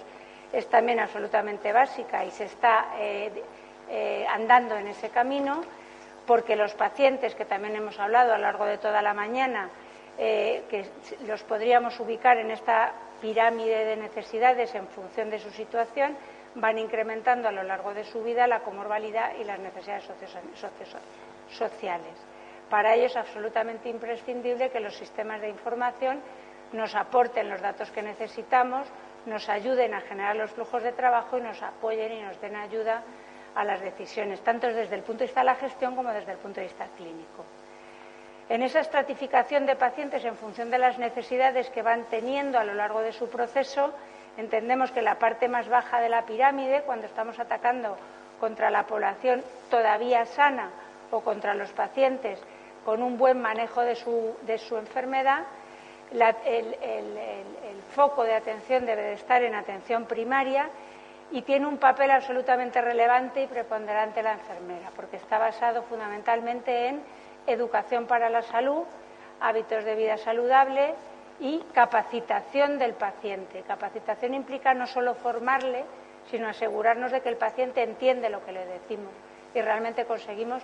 es también absolutamente básica y se está andando en ese camino, porque los pacientes, que también hemos hablado a lo largo de toda la mañana, que los podríamos ubicar en esta pirámide de necesidades en función de su situación, van incrementando a lo largo de su vida la comorbilidad y las necesidades sociales. Para ello es absolutamente imprescindible que los sistemas de información nos aporten los datos que necesitamos, nos ayuden a generar los flujos de trabajo y nos apoyen y nos den ayuda a las decisiones, tanto desde el punto de vista de la gestión como desde el punto de vista clínico. En esa estratificación de pacientes en función de las necesidades que van teniendo a lo largo de su proceso, entendemos que la parte más baja de la pirámide, cuando estamos atacando contra la población todavía sana o contra los pacientes con un buen manejo de su enfermedad, el foco de atención debe de estar en atención primaria y tiene un papel absolutamente relevante y preponderante la enfermera, porque está basado fundamentalmente en educación para la salud, hábitos de vida saludable y capacitación del paciente. Capacitación implica no solo formarle, sino asegurarnos de que el paciente entiende lo que le decimos y realmente conseguimos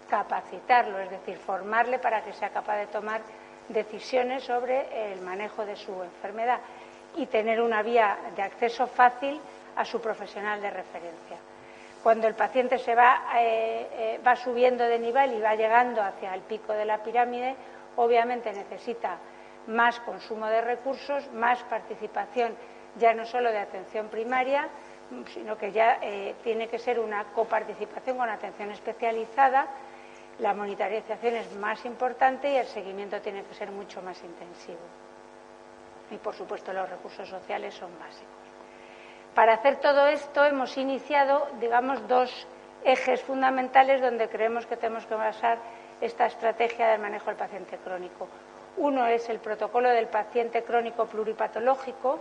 capacitarlo, es decir, formarle para que sea capaz de tomar decisiones sobre el manejo de su enfermedad y tener una vía de acceso fácil a su profesional de referencia. Cuando el paciente se va subiendo de nivel y va llegando hacia el pico de la pirámide, obviamente necesita más consumo de recursos, más participación ya no solo de atención primaria, sino que ya tiene que ser una coparticipación con atención especializada. La monitorización es más importante y el seguimiento tiene que ser mucho más intensivo. Y, por supuesto, los recursos sociales son básicos. Para hacer todo esto hemos iniciado, digamos, dos ejes fundamentales donde creemos que tenemos que basar esta estrategia del manejo del paciente crónico. Uno es el protocolo del paciente crónico pluripatológico,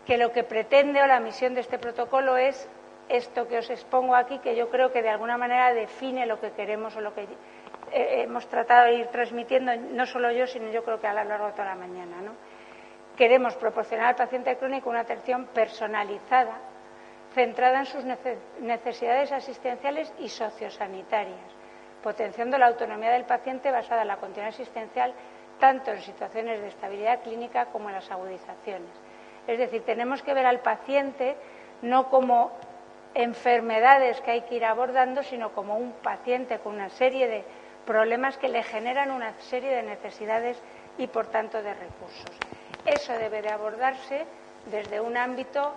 que lo que pretende o la misión de este protocolo es esto que os expongo aquí, que yo creo que de alguna manera define lo que queremos o lo que hemos tratado de ir transmitiendo, no solo yo, sino yo creo que a lo largo de toda la mañana, ¿no? Queremos proporcionar al paciente crónico una atención personalizada, centrada en sus necesidades asistenciales y sociosanitarias, potenciando la autonomía del paciente basada en la continuidad asistencial tanto en situaciones de estabilidad clínica como en las agudizaciones. Es decir, tenemos que ver al paciente no como enfermedades que hay que ir abordando, sino como un paciente con una serie de problemas que le generan una serie de necesidades y, por tanto, de recursos. Eso debe de abordarse desde un ámbito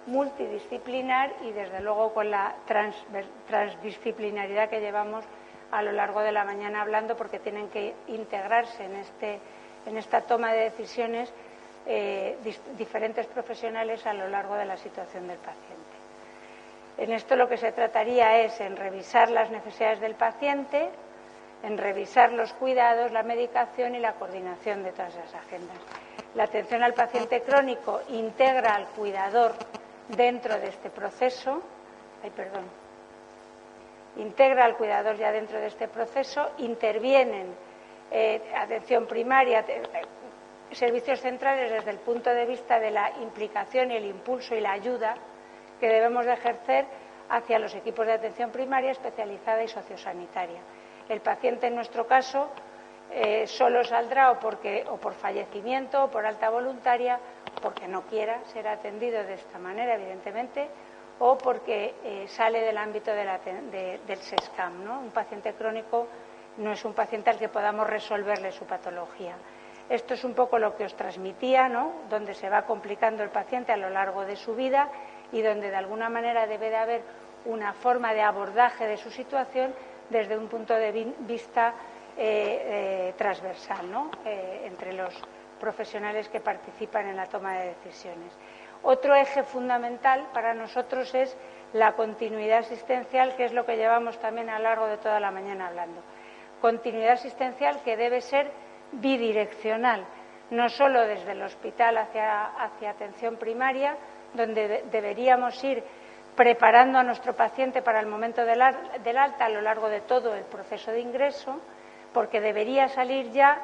multidisciplinar y, desde luego, con la transdisciplinaridad que llevamos a lo largo de la mañana hablando, porque tienen que integrarse en esta toma de decisiones diferentes profesionales a lo largo de la situación del paciente. En esto lo que se trataría es en revisar las necesidades del paciente, en revisar los cuidados, la medicación y la coordinación de todas las agendas. La atención al paciente crónico integra al cuidador dentro de este proceso. Integra al cuidador ya dentro de este proceso, intervienen atención primaria, servicios centrales desde el punto de vista de la implicación y el impulso y la ayuda que debemos de ejercer hacia los equipos de atención primaria especializada y sociosanitaria. El paciente, en nuestro caso, solo saldrá o por fallecimiento o por alta voluntaria, porque no quiera ser atendido de esta manera, evidentemente, o porque sale del ámbito del SESCAM, ¿no? Un paciente crónico no es un paciente al que podamos resolverle su patología. Esto es un poco lo que os transmitía, ¿no? Donde se va complicando el paciente a lo largo de su vida y donde de alguna manera debe de haber una forma de abordaje de su situación desde un punto de vista transversal, ¿no? Entre los profesionales que participan en la toma de decisiones. Otro eje fundamental para nosotros es la continuidad asistencial, que es lo que llevamos también a lo largo de toda la mañana hablando. Continuidad asistencial que debe ser bidireccional, no solo desde el hospital hacia atención primaria, donde deberíamos ir preparando a nuestro paciente para el momento del alta a lo largo de todo el proceso de ingreso, porque debería salir ya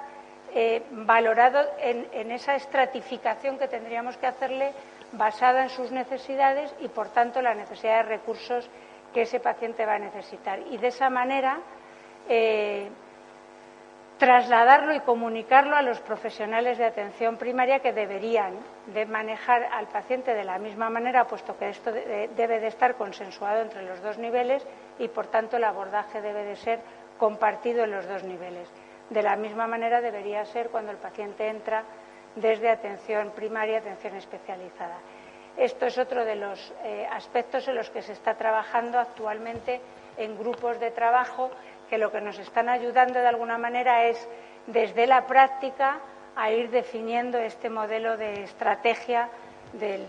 valorado en esa estratificación que tendríamos que hacerle basada en sus necesidades y, por tanto, la necesidad de recursos que ese paciente va a necesitar. Y de esa manera trasladarlo y comunicarlo a los profesionales de atención primaria, que deberían de manejar al paciente de la misma manera, puesto que esto debe de estar consensuado entre los dos niveles y, por tanto, el abordaje debe de ser compartido en los dos niveles. De la misma manera debería ser cuando el paciente entra desde atención primaria a atención especializada. Esto es otro de los aspectos en los que se está trabajando actualmente en grupos de trabajo, que lo que nos están ayudando de alguna manera es, desde la práctica, a ir definiendo este modelo de estrategia del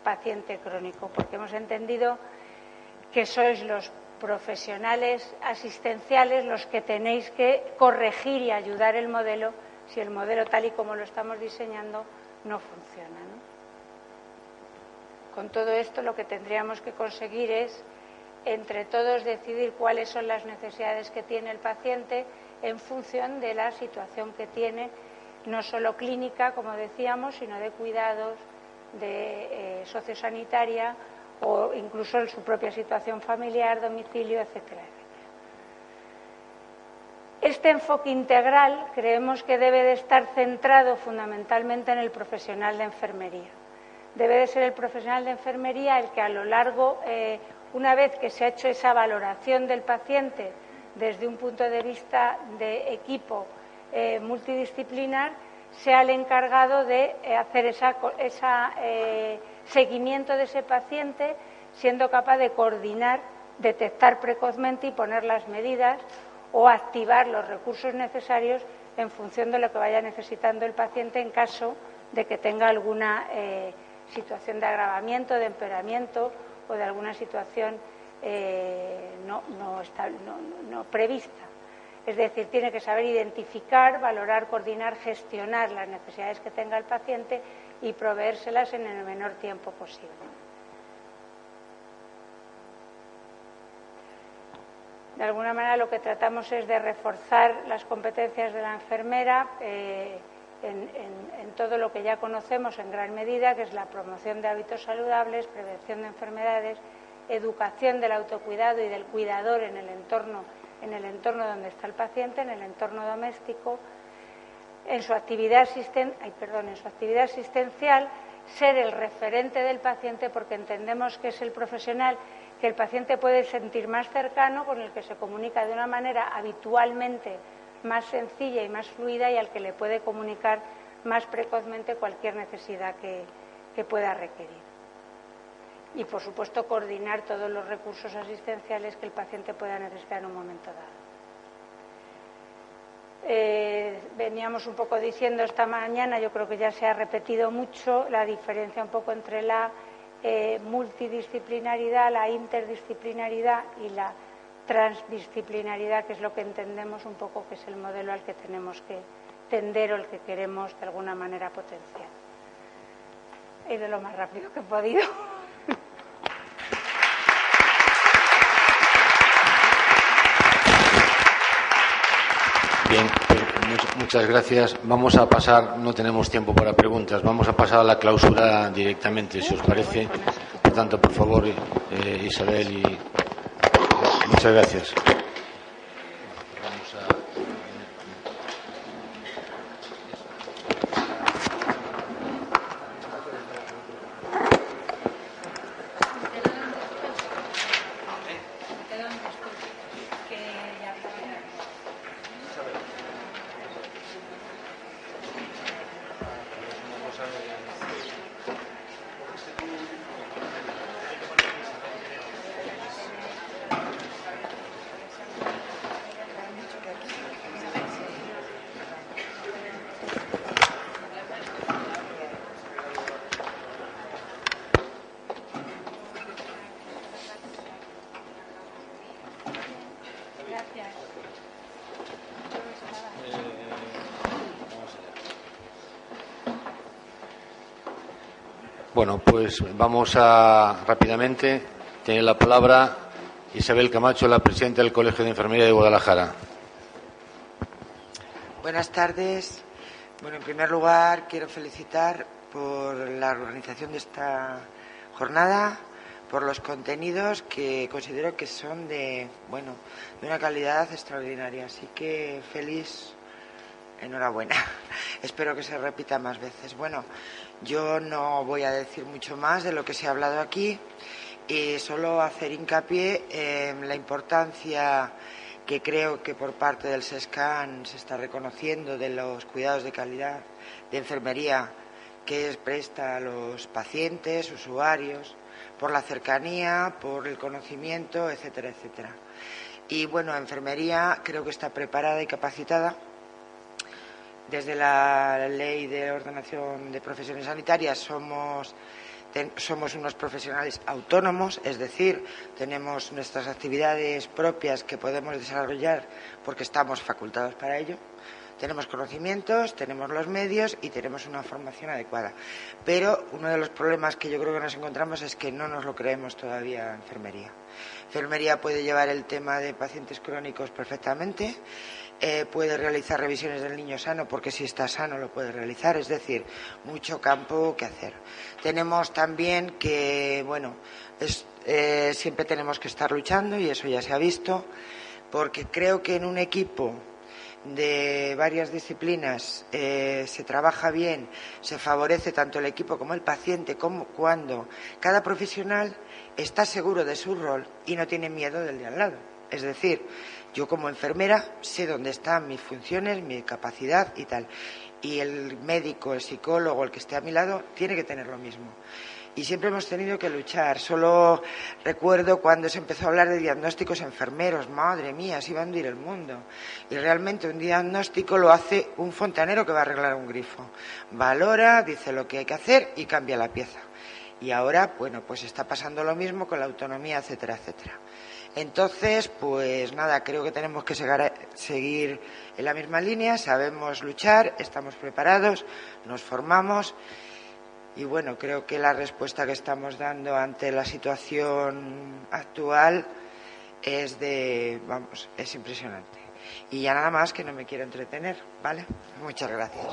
paciente crónico, porque hemos entendido que sois los profesionales asistenciales los que tenéis que corregir y ayudar el modelo si el modelo tal y como lo estamos diseñando no funciona, ¿no? Con todo esto lo que tendríamos que conseguir es entre todos decidir cuáles son las necesidades que tiene el paciente en función de la situación que tiene, no solo clínica, como decíamos, sino de cuidados, de sociosanitaria o incluso en su propia situación familiar, domicilio, etcétera. Este enfoque integral creemos que debe de estar centrado fundamentalmente en el profesional de enfermería. Debe de ser el profesional de enfermería el que a lo largo, una vez que se ha hecho esa valoración del paciente desde un punto de vista de equipo multidisciplinar, sea el encargado de hacer ese seguimiento de ese paciente, siendo capaz de coordinar, detectar precozmente y poner las medidas o activar los recursos necesarios en función de lo que vaya necesitando el paciente en caso de que tenga alguna situación de agravamiento, de empeoramiento o de alguna situación no prevista. Es decir, tiene que saber identificar, valorar, coordinar, gestionar las necesidades que tenga el paciente y proveérselas en el menor tiempo posible. De alguna manera lo que tratamos es de reforzar las competencias de la enfermera en todo lo que ya conocemos en gran medida, que es la promoción de hábitos saludables, prevención de enfermedades, educación del autocuidado y del cuidador en el entorno donde está el paciente, en el entorno doméstico, en su actividad asistencial, ser el referente del paciente, porque entendemos que es el profesional que el paciente puede sentir más cercano, con el que se comunica de una manera habitualmente más sencilla y más fluida y al que le puede comunicar más precozmente cualquier necesidad que pueda requerir. Y, por supuesto, coordinar todos los recursos asistenciales que el paciente pueda necesitar en un momento dado. Veníamos un poco diciendo esta mañana, yo creo que ya se ha repetido mucho, la diferencia un poco entre la multidisciplinaridad, la interdisciplinaridad y la transdisciplinaridad, que es lo que entendemos un poco que es el modelo al que tenemos que tender o el que queremos de alguna manera potenciar. He ido lo más rápido que he podido. Bien, muchas gracias. Vamos a pasar, no tenemos tiempo para preguntas, vamos a pasar a la clausura directamente, si os parece. Por tanto, por favor, Isabel, muchas gracias. Bueno, pues vamos a rápidamente. Tiene la palabra Isabel Camacho, la presidenta del Colegio de Enfermería de Guadalajara. Buenas tardes. Bueno, en primer lugar quiero felicitar por la organización de esta jornada, por los contenidos que considero que son de una calidad extraordinaria. Así que enhorabuena. Espero que se repita más veces. Bueno, yo no voy a decir mucho más de lo que se ha hablado aquí y solo hacer hincapié en la importancia que creo que por parte del SESCAN se está reconociendo de los cuidados de calidad de enfermería que presta a los pacientes, usuarios, por la cercanía, por el conocimiento, etcétera, etcétera. Y bueno, enfermería creo que está preparada y capacitada. Desde la Ley de Ordenación de Profesiones Sanitarias somos unos profesionales autónomos, es decir, tenemos nuestras actividades propias que podemos desarrollar porque estamos facultados para ello. Tenemos conocimientos, tenemos los medios y tenemos una formación adecuada. Pero uno de los problemas que yo creo que nos encontramos es que no nos lo creemos todavía en enfermería. Enfermería puede llevar el tema de pacientes crónicos perfectamente, puede realizar revisiones del niño sano, porque si está sano lo puede realizar, es decir, mucho campo que hacer. Tenemos también que, bueno, siempre tenemos que estar luchando, y eso ya se ha visto, porque creo que en un equipo de varias disciplinas se trabaja bien, se favorece tanto el equipo como el paciente, como cuando cada profesional está seguro de su rol y no tiene miedo del de al lado. Es decir, yo como enfermera sé dónde están mis funciones, mi capacidad y tal. Y el médico, el psicólogo, el que esté a mi lado, tiene que tener lo mismo. Y siempre hemos tenido que luchar. Solo recuerdo cuando se empezó a hablar de diagnósticos enfermeros. Madre mía, se iba a hundir el mundo. Y realmente un diagnóstico lo hace un fontanero que va a arreglar un grifo. Valora, dice lo que hay que hacer y cambia la pieza. Y ahora, bueno, pues está pasando lo mismo con la autonomía, etcétera, etcétera. Entonces, pues nada, creo que tenemos que seguir en la misma línea, sabemos luchar, estamos preparados, nos formamos y bueno, creo que la respuesta que estamos dando ante la situación actual es es impresionante. Y ya nada más, que no me quiero entretener, ¿vale? Muchas gracias.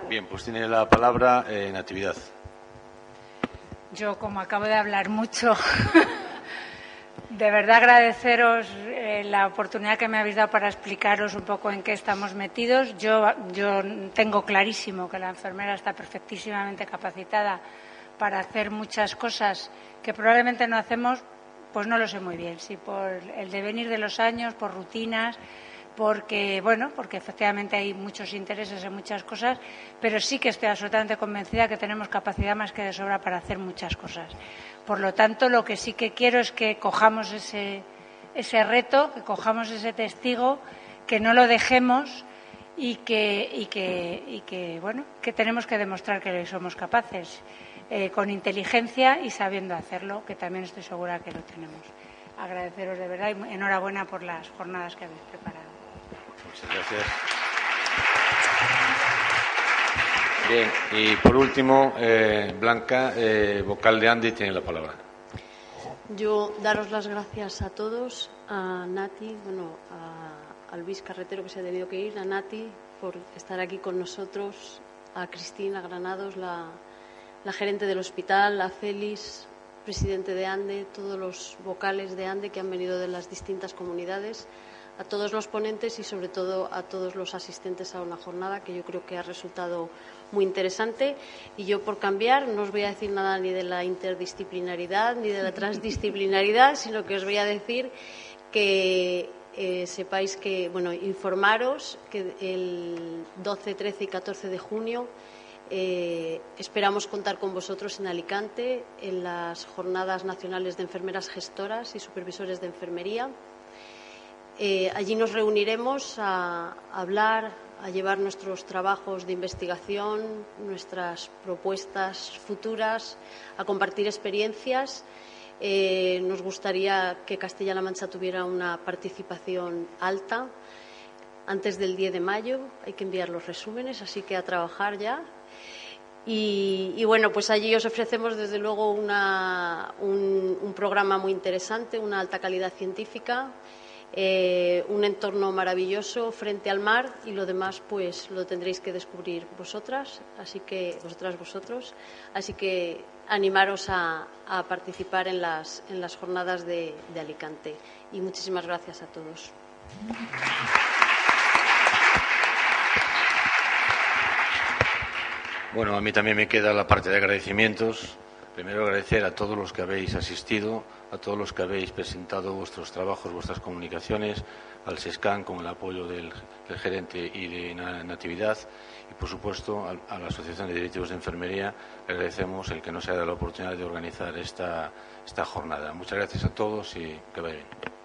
Bien, pues tiene la palabra Natividad. Yo, como acabo de hablar mucho, de verdad agradeceros la oportunidad que me habéis dado para explicaros un poco en qué estamos metidos. Yo tengo clarísimo que la enfermera está perfectísimamente capacitada para hacer muchas cosas que probablemente no hacemos, pues no lo sé muy bien, si por el devenir de los años, por rutinas, porque efectivamente hay muchos intereses en muchas cosas, pero sí que estoy absolutamente convencida que tenemos capacidad más que de sobra para hacer muchas cosas. Por lo tanto, lo que sí que quiero es que cojamos ese reto, que cojamos ese testigo, que no lo dejemos y que tenemos que demostrar que somos capaces, con inteligencia y sabiendo hacerlo, que también estoy segura que lo tenemos. Agradeceros de verdad y enhorabuena por las jornadas que habéis preparado. Muchas gracias. Bien, y por último, Blanca, vocal de ANDE, tiene la palabra. Yo daros las gracias a todos, a Nati, a Luis Carretero, que se ha debido que ir, a Nati por estar aquí con nosotros, a Cristina Granados, la gerente del hospital, a Félix, presidente de ANDE, todos los vocales de ANDE que han venido de las distintas comunidades, a todos los ponentes y sobre todo a todos los asistentes a una jornada que yo creo que ha resultado muy interesante. Y yo, por cambiar, no os voy a decir nada ni de la interdisciplinaridad ni de la transdisciplinaridad, sino que os voy a decir que sepáis que, informaros que el 12, 13 y 14 de junio esperamos contar con vosotros en Alicante en las Jornadas Nacionales de Enfermeras Gestoras y Supervisores de Enfermería. Allí nos reuniremos a hablar, a llevar nuestros trabajos de investigación, nuestras propuestas futuras, a compartir experiencias. Nos gustaría que Castilla-La Mancha tuviera una participación alta. Antes del 10 de mayo hay que enviar los resúmenes, así que a trabajar ya. Y pues allí os ofrecemos desde luego un programa muy interesante, una alta calidad científica, un entorno maravilloso frente al mar, y lo demás pues lo tendréis que descubrir vosotros, así que animaros a participar en las jornadas de Alicante. Y muchísimas gracias a todos. Bueno, a mí también me queda la parte de agradecimientos. Primero, agradecer a todos los que habéis asistido, a todos los que habéis presentado vuestros trabajos, vuestras comunicaciones, al SESCAN con el apoyo del gerente y de Natividad, y por supuesto a la Asociación de Directivos de Enfermería. Le agradecemos el que nos haya dado la oportunidad de organizar esta jornada. Muchas gracias a todos y que vaya bien.